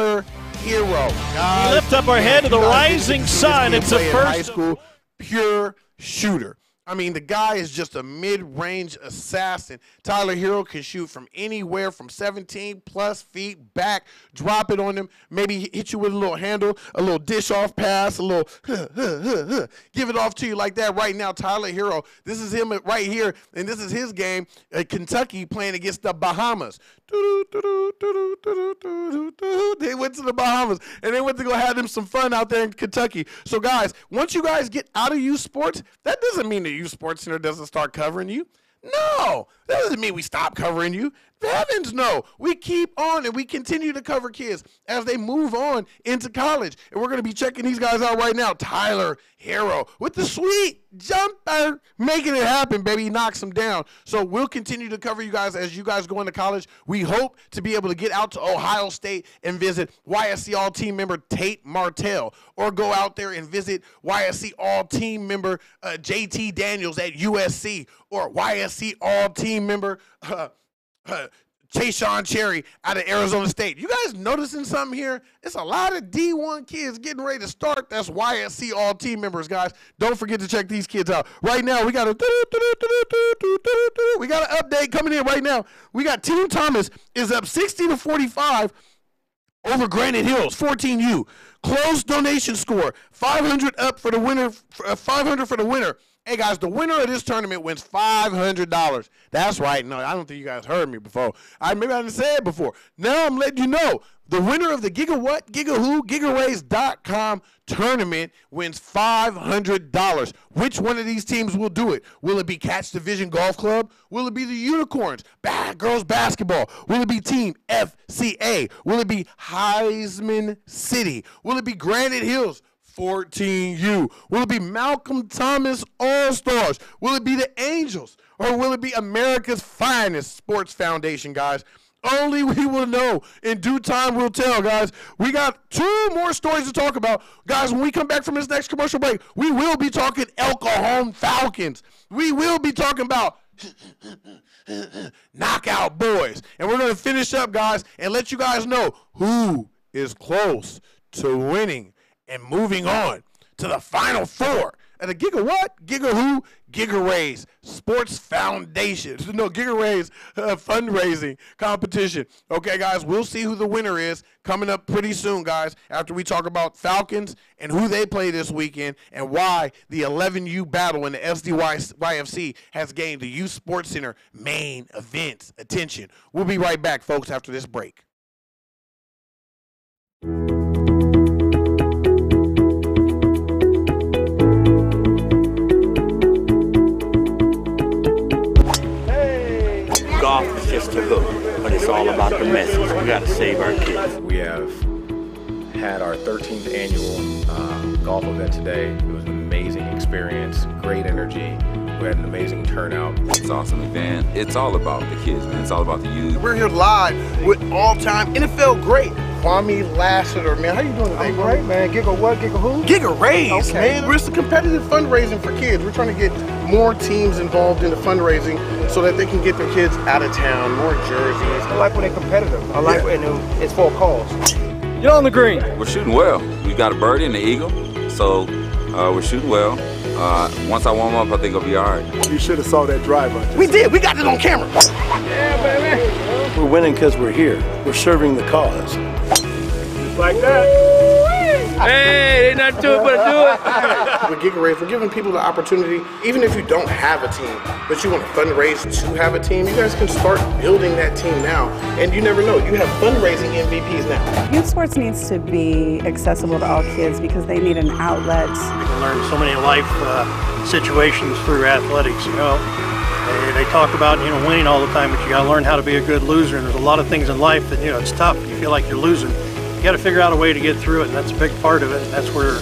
lift up our head to the rising sun. It's the first high school pure shooter. I mean, the guy is just a mid-range assassin. Tyler Hero can shoot from anywhere from 17-plus feet back, drop it on him, maybe hit you with a little handle, a little dish-off pass, a little give it off to you like that right now. Tyler Hero, this is him right here, and this is his game at Kentucky playing against the Bahamas. They went to the Bahamas, and they went to go have them some fun out there in Kentucky. So, guys, once you guys get out of youth sports, that doesn't mean that youth sports center doesn't start covering you. No, that doesn't mean we stop covering you. Heavens no. We keep on and we continue to cover kids as they move on into college. And we're going to be checking these guys out right now. Tyler Hero with the sweet jumper, making it happen, baby. He knocks them down. So we'll continue to cover you guys as you guys go into college. We hope to be able to get out to Ohio State and visit YSC All-Team member Tate Martell, or go out there and visit YSC All-Team member JT Daniels at USC, or YSC All-Team member Chayshawn Cherry out of Arizona State. You guys noticing something here? It's a lot of D1 kids getting ready to start. That's YSC All-Team members, guys. Don't forget to check these kids out. Right now, we got an update coming in right now. We got Team Thomas is up 60-45 over Granite Hills, 14U. Close donation score, 500 up for the winner, 500 for the winner. Hey, guys, the winner of this tournament wins $500. That's right. No, I don't think you guys heard me before. Maybe I didn't say it before. Now I'm letting you know. The winner of the Giga What, Giga Who, GigaRaise.com tournament wins $500. Which one of these teams will do it? Will it be Catch Division Golf Club? Will it be the Unicorns, girls basketball? Will it be Team FCA? Will it be Heisman City? Will it be Granite Hills 14U? Will it be Malcolm Thomas All-Stars? Will it be the Angels? Or will it be America's finest sports foundation, guys? Only we will know. In due time, we'll tell, guys. We got 2 more stories to talk about. Guys, when we come back from this next commercial break, we will be talking El Cajon Falcons. We will be talking about knockout boys. And we're going to finish up, guys, and let you guys know who is close to winning and moving on to the Final Four at the Giga What, Giga Who, Giga Raise Sports Foundation. No, Giga Raise fundraising competition. Okay, guys, we'll see who the winner is coming up pretty soon, guys, after we talk about Falcons and who they play this weekend and why the 11U battle in the SDYFC has gained the Youth Sports Center main event attention. We'll be right back, folks, after this break. Golf is just a hook, but it's all about the message. We got to save our kids. We have had our 13th annual golf event today. It was an amazing experience, great energy. We had an amazing turnout. It's an awesome event. It's all about the kids, man. It's all about the youth. We're here live with all-time NFL great Kwame Lassiter, man. How you doing today, I'm great, man. Giga What, Giga Who? Giga Raise, okay. man. It's the competitive fundraising for kids. We're trying to get more teams involved in the fundraising so that they can get their kids out of town, more jerseys. I like when they're competitive. I like when it's for a cause. You're on the green. We're shooting well. We got a birdie and an eagle, so we're shooting well. Once I warm up, I think it'll be all right. You should have saw that driver. We did. We got it on camera. Yeah, baby. We're winning because we're here. We're serving the cause. Just like that. Hey, ain't nothing to it but to do it. With Giga Raise, we're giving people the opportunity, even if you don't have a team, but you want to fundraise to have a team, you guys can start building that team now. And you never know, you have fundraising MVPs now. Youth sports needs to be accessible to all kids because they need an outlet. You can learn so many life situations through athletics, you know. They talk about, winning all the time, but you got to learn how to be a good loser. And there's a lot of things in life that, it's tough. You feel like you're losing. You got to figure out a way to get through it, and that's a big part of it. And that's where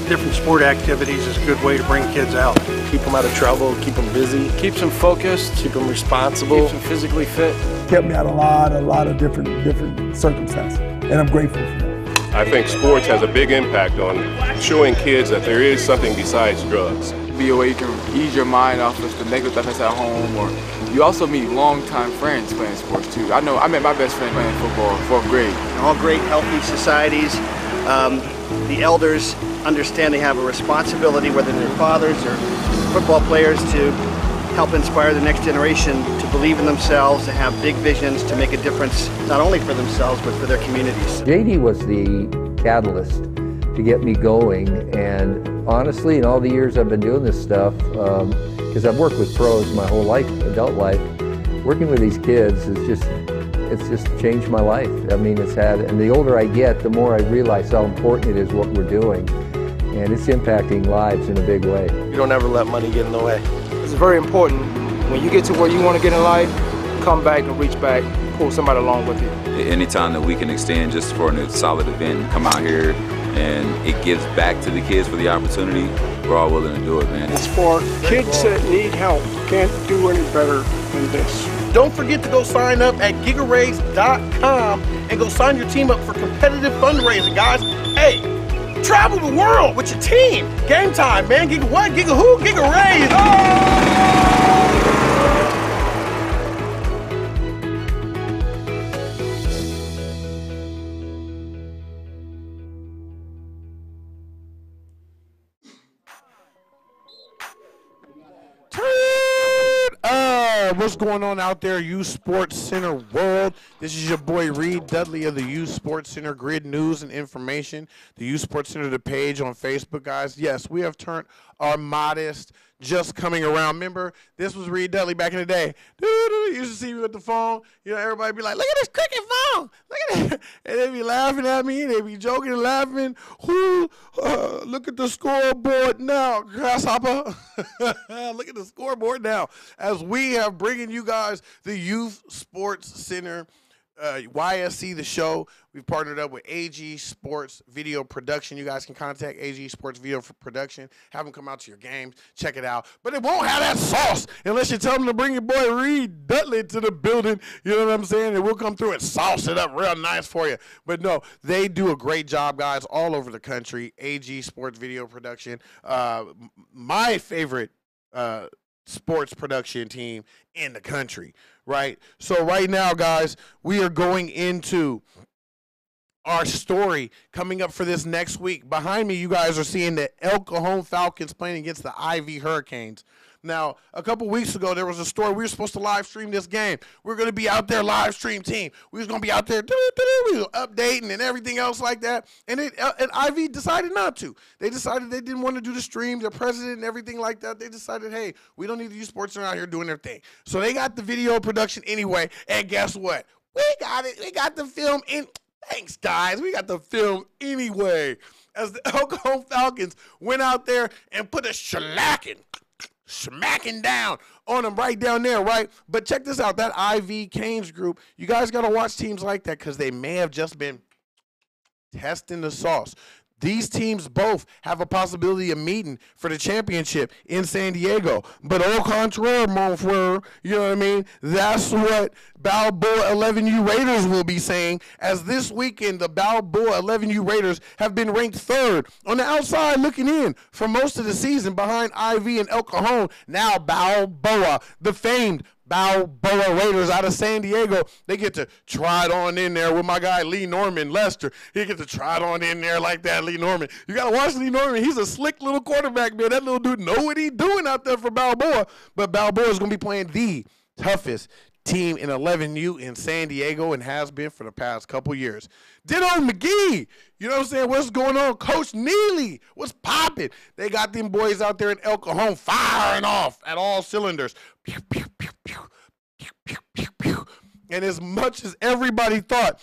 different sport activities is a good way to bring kids out. Keep them out of trouble, keep them busy. Keeps them focused. Keep them responsible. Keeps them physically fit. Kept me out a lot of different circumstances, and I'm grateful for that. I think sports has a big impact on showing kids that there is something besides drugs. Be a way you can ease your mind off of the negative stuff that's at home, or you also meet longtime friends playing sports too. I met my best friend playing football, 4th grade. All great, healthy societies. The elders understand they have a responsibility, whether they're fathers or football players, to help inspire the next generation to believe in themselves, to have big visions, to make a difference, not only for themselves, but for their communities. JD was the catalyst to get me going, and honestly, in all the years I've been doing this stuff, because I've worked with pros my whole life, adult life, working with these kids it's just changed my life. I mean, and the older I get, the more I realize how important it is what we're doing, and it's impacting lives in a big way. You don't ever let money get in the way. It's very important. When you get to where you want to get in life, come back and reach back, pull somebody along with you. Anytime that we can extend just for a solid event, come out here, and it gives back to the kids for the opportunity, we're all willing to do it, man. It's for kids that need help. Can't do any better than this. Don't forget to go sign up at GigaRaise.com and go sign your team up for competitive fundraising, guys. Hey, travel the world with your team. Game time, man. Giga What, Giga Who, Giga Raise. Oh! What's going on out there, Youth Sports Center world? This is your boy Reed Dudley of the Youth Sports Center Grid News and Information. The Youth Sports Center, the page on Facebook, guys. Yes, we have turned our modest, just coming around. Remember, this was Reed Dudley back in the day. You used to see me with the phone. You know, everybody be like, look at this cricket phone. Look at it. And they be laughing at me. They be joking and laughing. Look at the scoreboard now, grasshopper. Look at the scoreboard now. As we have bringing you guys the Youth Sports Center, Ysc The Show. We've partnered up with AG Sports Video Production. You guys can contact AG Sports Video Production. Have them come out to your games. Check it out. But it won't have that sauce unless you tell them to bring your boy Reed Dudley to the building. You know what I'm saying? And we'll come through and sauce it up real nice for you. But no, they do a great job, guys, all over the country. AG Sports Video Production. My favorite sports production team in the country, right? So right now, guys, we are going into our story coming up for this next week. Behind me, you guys are seeing the El Cajon Falcons playing against the Ivy Hurricanes. Now, a couple weeks ago, there was a story. We were supposed to live stream this game. We were going to be out there, live stream team. We was going to be out there, we were updating and everything else like that. And Ivy decided not to. They decided they didn't want to do the stream. Their president and everything like that, they decided, hey, we don't need the youth sports center out here doing their thing. So they got the video production anyway. And guess what? We got it. We got the film in. Thanks, guys. We got the film anyway. As the El Cajon Falcons went out there and put a smacking down on them right down there, right? But check this out, that IV Canes group, you guys got to watch teams like that because they may have just been testing the sauce. These teams both have a possibility of meeting for the championship in San Diego. But au contraire, mon frere, you know what I mean? That's what Balboa 11U Raiders will be saying, as this weekend the Balboa 11U Raiders have been ranked third on the outside looking in for most of the season behind IV and El Cajon. Now Balboa, the famed Balboa Raiders out of San Diego, they get to try it on in there with my guy Lee Norman, Lester. He gets to try it on in there like that, Lee Norman. You got to watch Lee Norman. He's a slick little quarterback, man. That little dude know what he's doing out there for Balboa. But Balboa is going to be playing the toughest team in 11U in San Diego and has been for the past couple years. Ditto McGee, you know what I'm saying? What's going on? Coach Neely, what's popping? They got them boys out there in El Cajon firing off at all cylinders. Pew, pew, pew, pew, pew, pew, pew, pew. And as much as everybody thought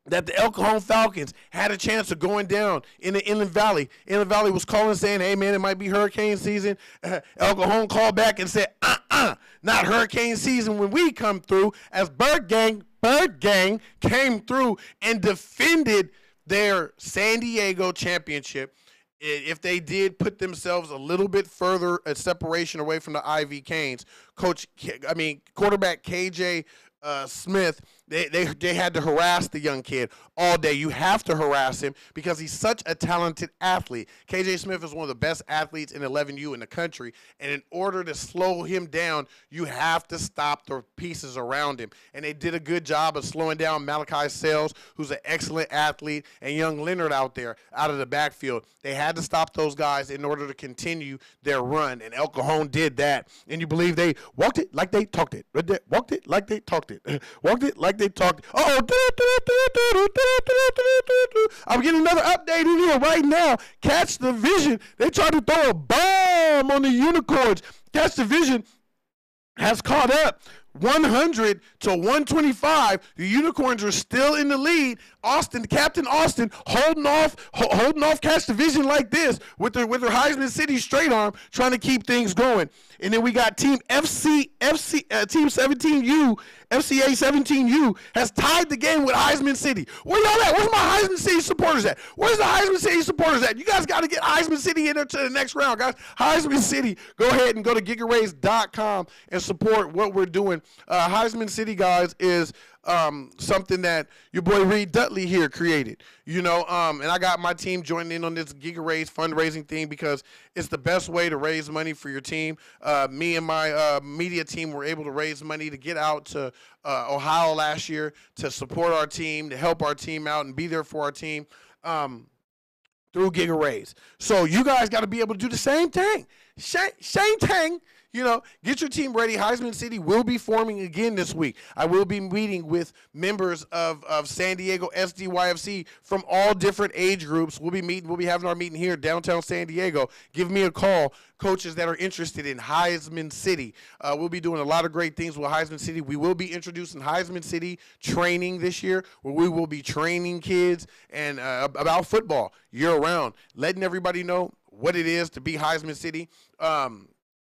that the El Cajon Falcons had a chance of going down in the Inland Valley was calling saying, hey, man, it might be hurricane season. El Cajon called back and said, not hurricane season when we come through, as Bird Gang came through and defended their San Diego championship. If they did put themselves a little bit further a separation away from the IV Canes, quarterback KJ Smith, they had to harass the young kid all day. You have to harass him because he's such a talented athlete. KJ Smith is one of the best athletes in 11U in the country, and in order to slow him down, you have to stop the pieces around him. And they did a good job of slowing down Malachi Sales, who's an excellent athlete, and young Leonard out there out of the backfield. They had to stop those guys in order to continue their run, and El Cajon did that. And you believe they walked it like they talked it. Walked it like they talked it. Walked it like they talked. I'm getting another update in here right now. Catch the Vision. They tried to throw a bomb on the Unicorns. Catch the Vision has caught up 100 to 125. The Unicorns are still in the lead. Captain Austin holding off Catch the Vision like this with her Heisman City straight arm, trying to keep things going. And then we got Team Team 17U, FCA 17U has tied the game with Heisman City. Where y'all at? Where's my Heisman City supporters at? Where's the Heisman City supporters at? You guys got to get Heisman City in there to the next round, guys. Heisman City, go ahead and go to GigaRaise.com and support what we're doing. Heisman City, guys, is something that your boy Reed Dudley here created, and I got my team joining in on this Giga Raise fundraising thing because it's the best way to raise money for your team. Me and my media team were able to raise money to get out to Ohio last year to support our team, to help our team out and be there for our team through Giga Raise. So you guys got to be able to do the same thing. Shane Tang. You know, get your team ready. Heisman City will be forming again this week. I will be meeting with members of San Diego SDYFC from all different age groups. We'll be having our meeting here downtown San Diego. Give me a call, coaches that are interested in Heisman City. We'll be doing a lot of great things with Heisman City. We will be introducing Heisman City training this year, where we will be training kids and about football year-round, letting everybody know what it is to be Heisman City.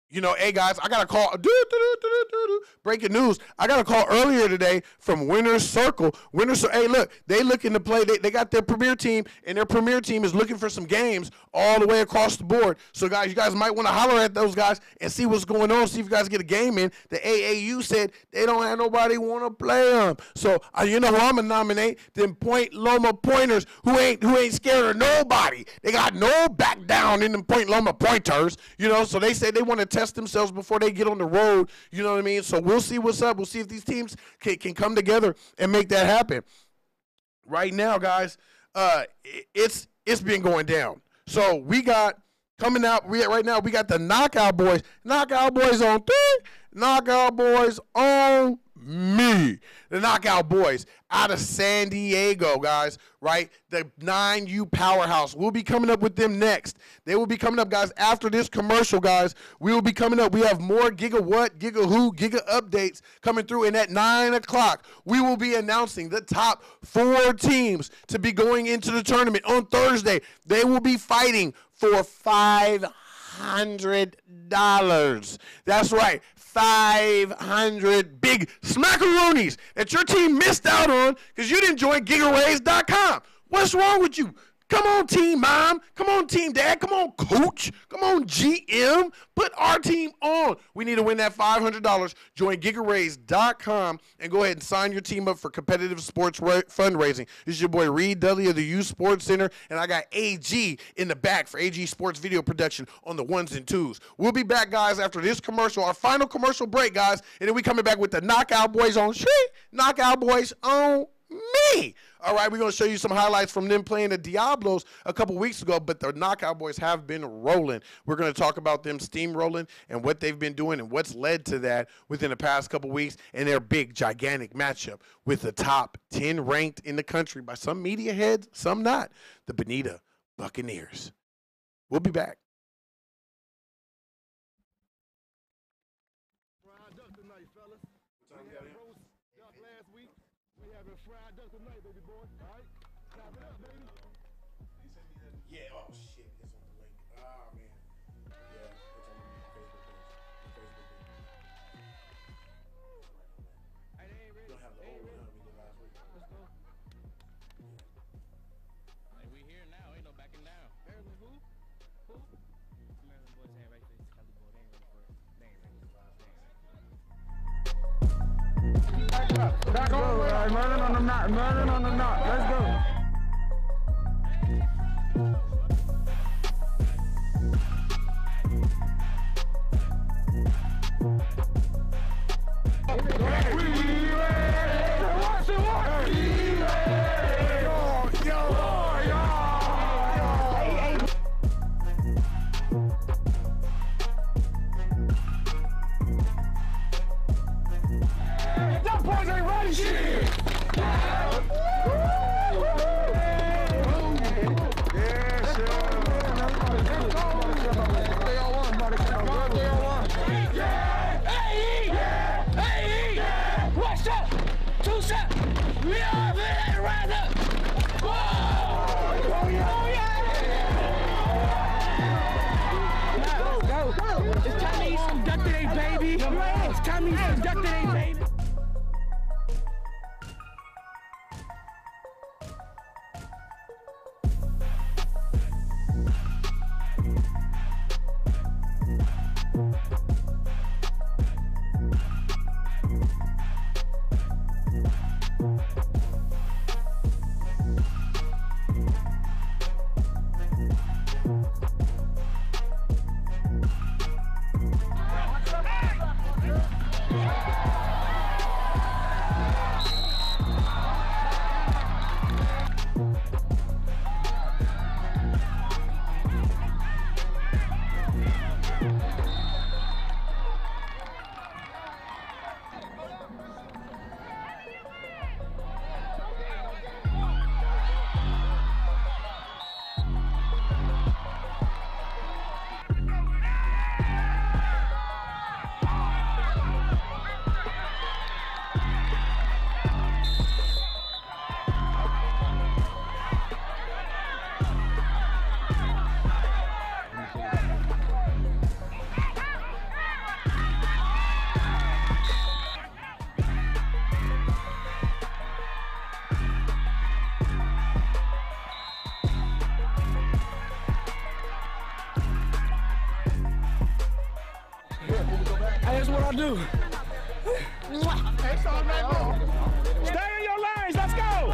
You know, hey, guys, I got a call. Breaking news. I got a call earlier today from Winner's Circle. Hey, look, they looking to play. They got their premier team, and their premier team is looking for some games all the way across the board. So, guys, you guys might want to holler at those guys and see what's going on, see if you guys get a game in. The AAU said they don't have nobody want to play them. So, you know who I'm going to nominate? Them Point Loma Pointers who ain't scared of nobody. They got no back down in them Point Loma Pointers, you know, so they say they want to test themselves before they get on the road, you know what I mean? So we'll see what's up. We'll see if these teams can come together and make that happen. Right now, guys, it's been going down. So we got coming out right now, we got the Knockout Boys. Knockout Boys on 3. Knockout Boys on me. The Knockout Boys out of San Diego, guys, right? The 9U powerhouse. We'll be coming up with them next. They will be coming up, guys, after this commercial, guys. We will be coming up. We have more Giga What, Giga Who, Giga updates coming through. And at 9 o'clock, we will be announcing the top 4 teams to be going into the tournament on Thursday. They will be fighting for $500. That's right. 500 big smackaroonies that your team missed out on because you didn't join GigaRaise.com. What's wrong with you? Come on, Team Mom. Come on, Team Dad. Come on, Coach. Come on, GM. Put our team on. We need to win that $500. Join GigaRaise.com and go ahead and sign your team up for competitive sports fundraising. This is your boy Reed Dudley of the Youth Sports Center, and I got AG in the back for AG Sports Video Production on the 1s and 2s. We'll be back, guys, after this commercial, our final commercial break, guys, and then we coming back with the Knockout Boys on Street, Knockout Boys on me. All right, we're going to show you some highlights from them playing the Diablos a couple weeks ago, but the Knockout Boys have been rolling. We're going to talk about them steamrolling and what they've been doing and what's led to that within the past couple weeks and their big, gigantic matchup with the top 10 ranked in the country by some media heads, some not, the Bonita Buccaneers. We'll be back. Yeah, oh shit, it's on the link. Oh man. Yeah, it's on the Facebook page. We don't have the old one we did last week. Let's go. Hey, we here now, ain't no backing down. Maryland who? Maryland boys ain't ready for this Kelly boy. They ain't ready for it. They ain't ready for it. Back on, murder on the knot, murder on the knot. Let's go. Them boys ain't ready. Shit. It's time to eat some duck today, baby. It's time to eat some duck today, baby. That's what I do. Stay in your lanes. Let's go.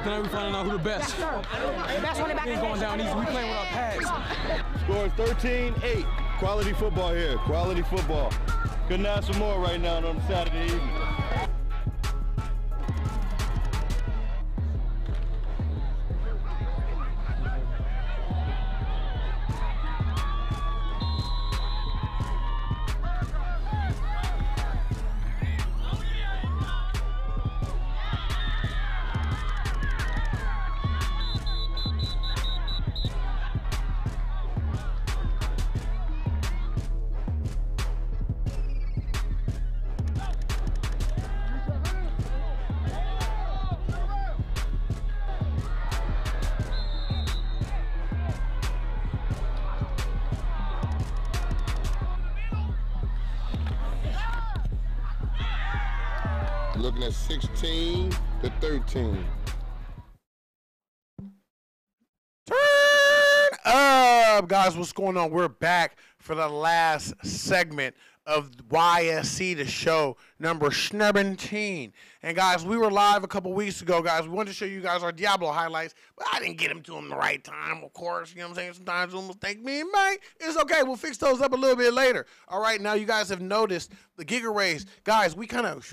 Tonight we finding out who the best. Best running back. Things going down easy. We playing with our pads. Score 13-8. Quality football here. Quality football. Couldn't ask for more right now on Saturday evening. Looking at 16-13. Turn up, guys. What's going on? We're back for the last segment of Ysc The Show, number 17. And guys, we were live a couple weeks ago, guys. We wanted to show you guys our Diablo highlights, but I didn't get them to them the right time, of course. You know what I'm saying? Sometimes we'll mistake me and Mike. It's okay. We'll fix those up a little bit later. All right, now you guys have noticed the Giga Raise. Guys, we kind of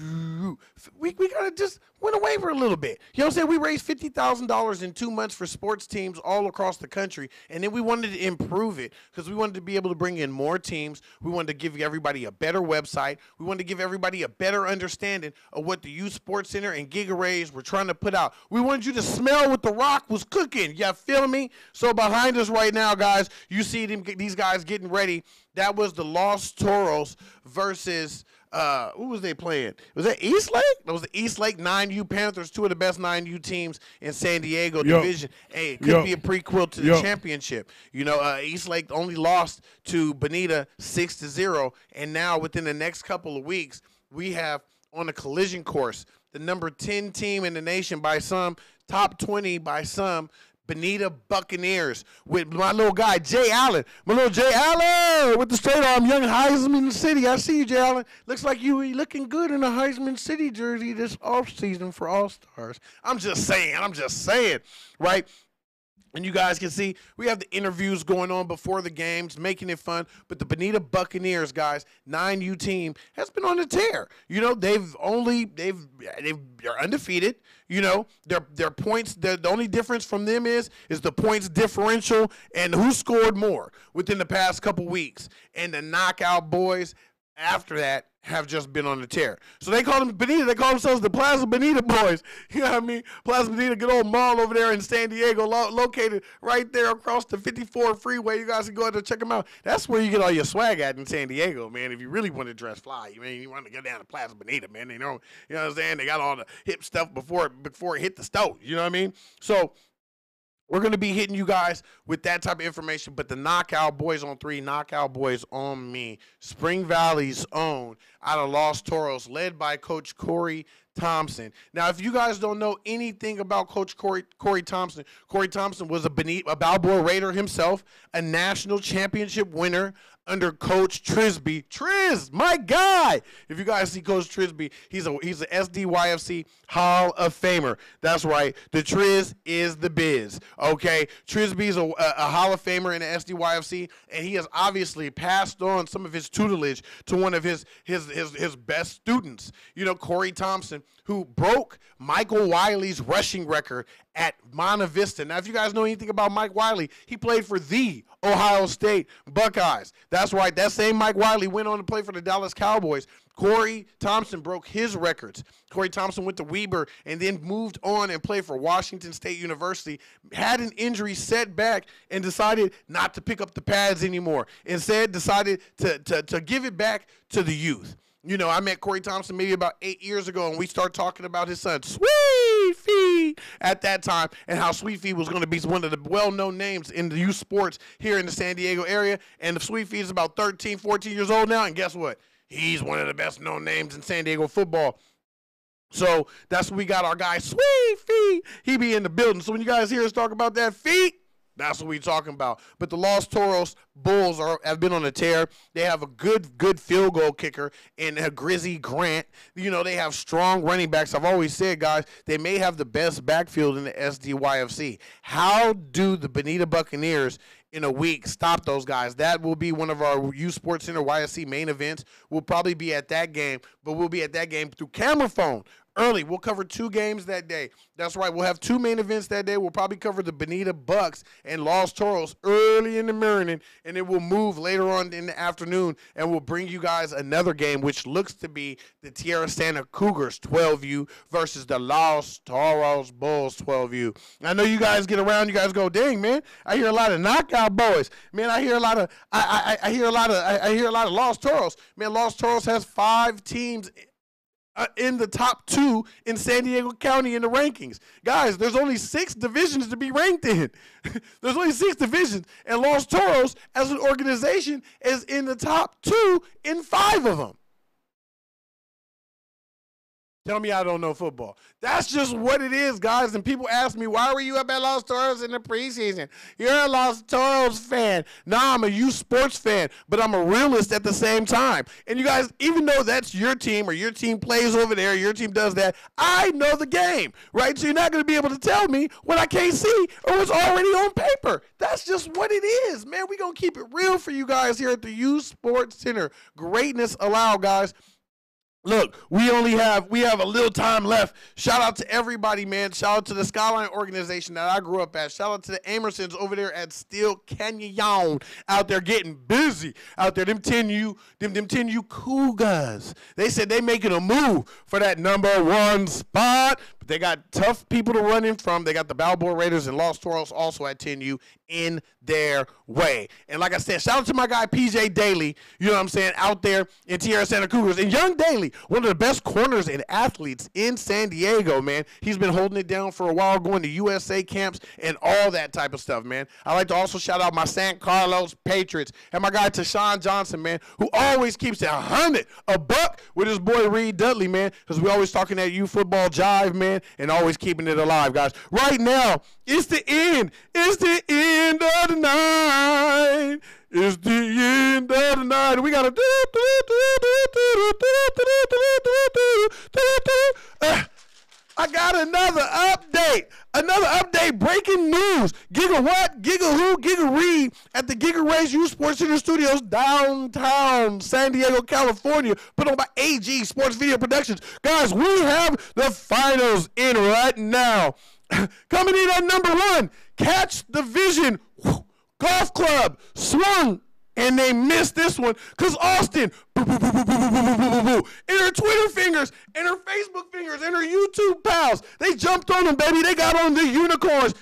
just went away for a little bit. You know what I'm saying? We raised $50,000 in 2 months for sports teams all across the country, and then we wanted to improve it because we wanted to be able to bring in more teams. We wanted to give everybody a better website. We wanted to give everybody a better understanding of what the Youth Sports Center and Giga Rays were trying to put out. We wanted you to smell what The Rock was cooking. You feel me? So behind us right now, guys, you see these guys getting ready. That was the Los Toros versus who was they playing? Was that East Lake? That was the East Lake 9U Panthers, two of the best 9U teams in San Diego division. Hey, it could be a prequel to the championship. You know, East Lake only lost to Bonita 6-0, and now within the next couple of weeks, we have on a collision course the number 10 team in the nation by some, top 20 by some, Bonita Buccaneers with my little guy, Jay Allen. My little Jay Allen with the straight arm, young Heisman City. I see you, Jay Allen. Looks like you looking good in a Heisman City jersey this offseason for All-Stars. I'm just saying, right? And you guys can see we have the interviews going on before the games, making it fun. But the Bonita Buccaneers, guys, 9U team has been on the tear. You know, they're undefeated. You know, their points. The only difference from them is the points differential and who scored more within the past couple weeks. And the knockout boys after that have just been on the tear. So they call them Bonita. They call themselves the Plaza Bonita Boys. You know what I mean? Plaza Bonita, good old mall over there in San Diego, located right there across the 54 freeway. You guys can go out there and check them out. That's where you get all your swag at in San Diego, man. If you really want to dress fly, you want to go down to Plaza Bonita, man. You know what I'm saying? They got all the hip stuff before it hit the stove. You know what I mean? So we're going to be hitting you guys with that type of information, but the Knockout Boys on 3, Knockout Boys on Me, Spring Valley's own, out of Los Toros, led by Coach Corey Thompson. Now, if you guys don't know anything about Coach Corey Thompson was a Balboa Raider himself, a national championship winner under Coach Trisby. Triz, my guy. If you guys see Coach Trisby, he's a SDYFC Hall of Famer. That's right. The Triz is the biz. Okay, Trisby's a Hall of Famer in the SDYFC, and he has obviously passed on some of his tutelage to one of his best students. You know, Corey Thompson, who broke Michael Wiley's rushing record at Monta Vista. Now, if you guys know anything about Mike Wiley, he played for the Ohio State Buckeyes. That's right. That same Mike Wiley went on to play for the Dallas Cowboys. Corey Thompson broke his records. Corey Thompson went to Weber and then moved on and played for Washington State University, had an injury setback, and decided not to pick up the pads anymore. Instead, decided to give it back to the youth. You know, I met Corey Thompson maybe about 8 years ago, and we started talking about his son, Sweet Feet, at that time, and how Sweet Feet was going to be one of the well-known names in the youth sports here in the San Diego area. And Sweet Feet is about 13, 14 years old now, and guess what? He's one of the best-known names in San Diego football. So that's when we got our guy, Sweet Feet. He be in the building. So when you guys hear us talk about that feet, that's what we're talking about. But the Los Toros Bulls have been on a tear. They have a good field goal kicker in Grizzy Grant. You know, they have strong running backs. I've always said, guys, they may have the best backfield in the SDYFC. How do the Bonita Buccaneers in a week stop those guys? That will be one of our U Sports Center YSC main events. We'll probably be at that game, but we'll be at that game through camera phone. Early. We'll cover 2 games that day. That's right. We'll have 2 main events that day. We'll probably cover the Bonita Bucks and Los Toros early in the morning, and it will move later on in the afternoon, and we'll bring you guys another game, which looks to be the Tierra Santa Cougars 12U versus the Los Toros Bulls 12U. I know you guys get around. You guys go, dang, man, I hear a lot of Knockout Boys. Man, I hear a lot of I hear a lot of Los Toros. Man, Los Toros has 5 teams in the top 2 in San Diego County in the rankings. Guys, there's only 6 divisions to be ranked in. There's only 6 divisions, and Los Toros as an organization is in the top 2 in 5 of them. Tell me I don't know football. That's just what it is, guys. And people ask me, why were you up at Los Toros in the preseason? You're a Los Toros fan. Nah, I'm a youth sports fan, but I'm a realist at the same time. And you guys, even though that's your team or your team plays over there, your team does that, I know the game, right? So you're not going to be able to tell me what I can't see or what's already on paper. That's just what it is, man. We're going to keep it real for you guys here at the Youth Sports Center. Greatness allowed, guys. Look, we have a little time left. Shout out to everybody, man. Shout out to the Skyline organization that I grew up at. Shout out to the Amersons over there at Steel Canyon out there getting busy out there. Them 10U Cougars. They said they making a move for that #1 spot. But they got tough people to run in from. They got the Balboa Raiders and Los Toros also at 10U in their way. And like I said, shout out to my guy PJ Daly, you know what I'm saying, out there in Tierra Santa Cougars. And Young Daly, one of the best corners and athletes in San Diego, man. He's been holding it down for a while, going to USA camps and all that type of stuff, man. I like to also shout out my San Carlos Patriots and my guy Tashawn Johnson, man, who always keeps it $100 with his boy Reed Dudley, man, because we always talking that youth football jive, man, and always keeping it alive, guys. Right now, it's the end. It's the end of the night. It's the end of the night. We got to I got another update. Another update. Breaking news. Giga what? Giga who? Giga Reed at the Giga Ray's Youth Sports Center Studios, downtown San Diego, California. Put on by AG Sports Video Productions. Guys, we have the finals in right now. Coming in at #1, Catch the Vision Golf Club swung And they missed this one because Austin, boo, boo, boo, boo, boo, boo, boo, boo, boo, boo, and her Twitter fingers, and her Facebook fingers, and her YouTube pals, they jumped on them, baby. They got on the unicorns,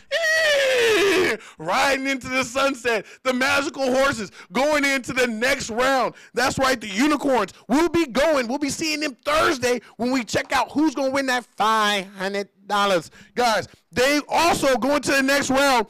riding into the sunset. The magical horses going into the next round. That's right, the unicorns. We'll be going. We'll be seeing them Thursday when we check out who's going to win that $500. Guys, they also going to the next round.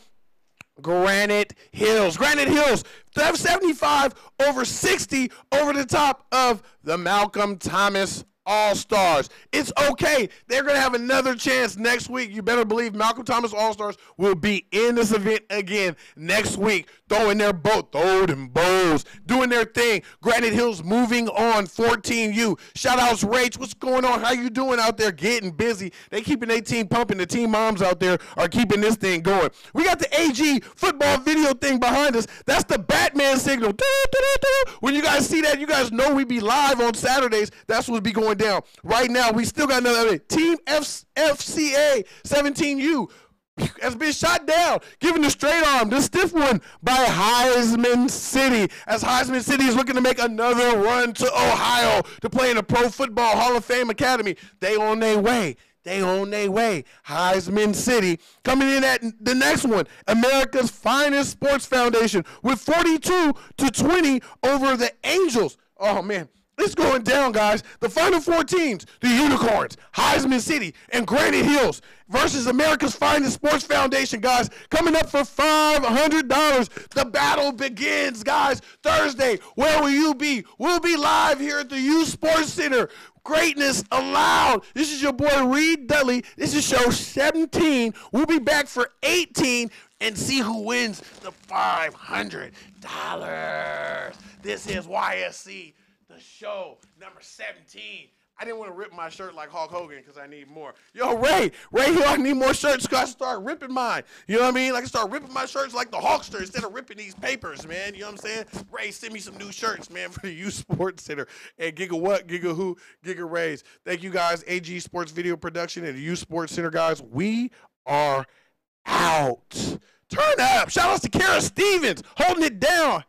Granite Hills. Granite Hills, 75 over 60 over the top of the Malcolm Thomas All-Stars. It's okay. They're going to have another chance next week. You better believe Malcolm Thomas All-Stars will be in this event again next week, throwing their boat, throwing them bows, doing their thing. Granite Hills moving on, 14U. Shout-outs, Rach. What's going on? How you doing out there? Getting busy. They keeping their team pumping. The team moms out there are keeping this thing going. We got the AG football video thing behind us. That's the Batman signal. When you guys see that, you guys know we be live on Saturdays. That's what's be going down. Right now, we still got another Team FCA 17U has been shot down, given the straight arm, the stiff one by Heisman City, as Heisman City is looking to make another run to Ohio to play in the Pro Football Hall of Fame Academy. They on their way. They on their way. Heisman City coming in at the next one, America's Finest Sports Foundation with 42-20 over the Angels. Oh, man. It's going down, guys. The final four teams, the Unicorns, Heisman City, and Granite Hills versus America's Finest Sports Foundation, guys. Coming up for $500. The battle begins, guys. Thursday, where will you be? We'll be live here at the U Sports Center. Greatness allowed. This is your boy, Reed Dudley. This is show 17. We'll be back for 18 and see who wins the $500. This is Ysc The Show, number 17. I didn't want to rip my shirt like Hulk Hogan because I need more. Yo, Ray here, I need more shirts because I start ripping mine. You know what I mean? Like I start ripping my shirts like the Hulkster instead of ripping these papers, man. You know what I'm saying? Ray, send me some new shirts, man, for the U Sports Center. And Giga what? Giga who? Giga Rays. Thank you, guys. AG Sports Video Production and the U Sports Center, guys. We are out. Turn up. Shout out to Kara Stevens holding it down.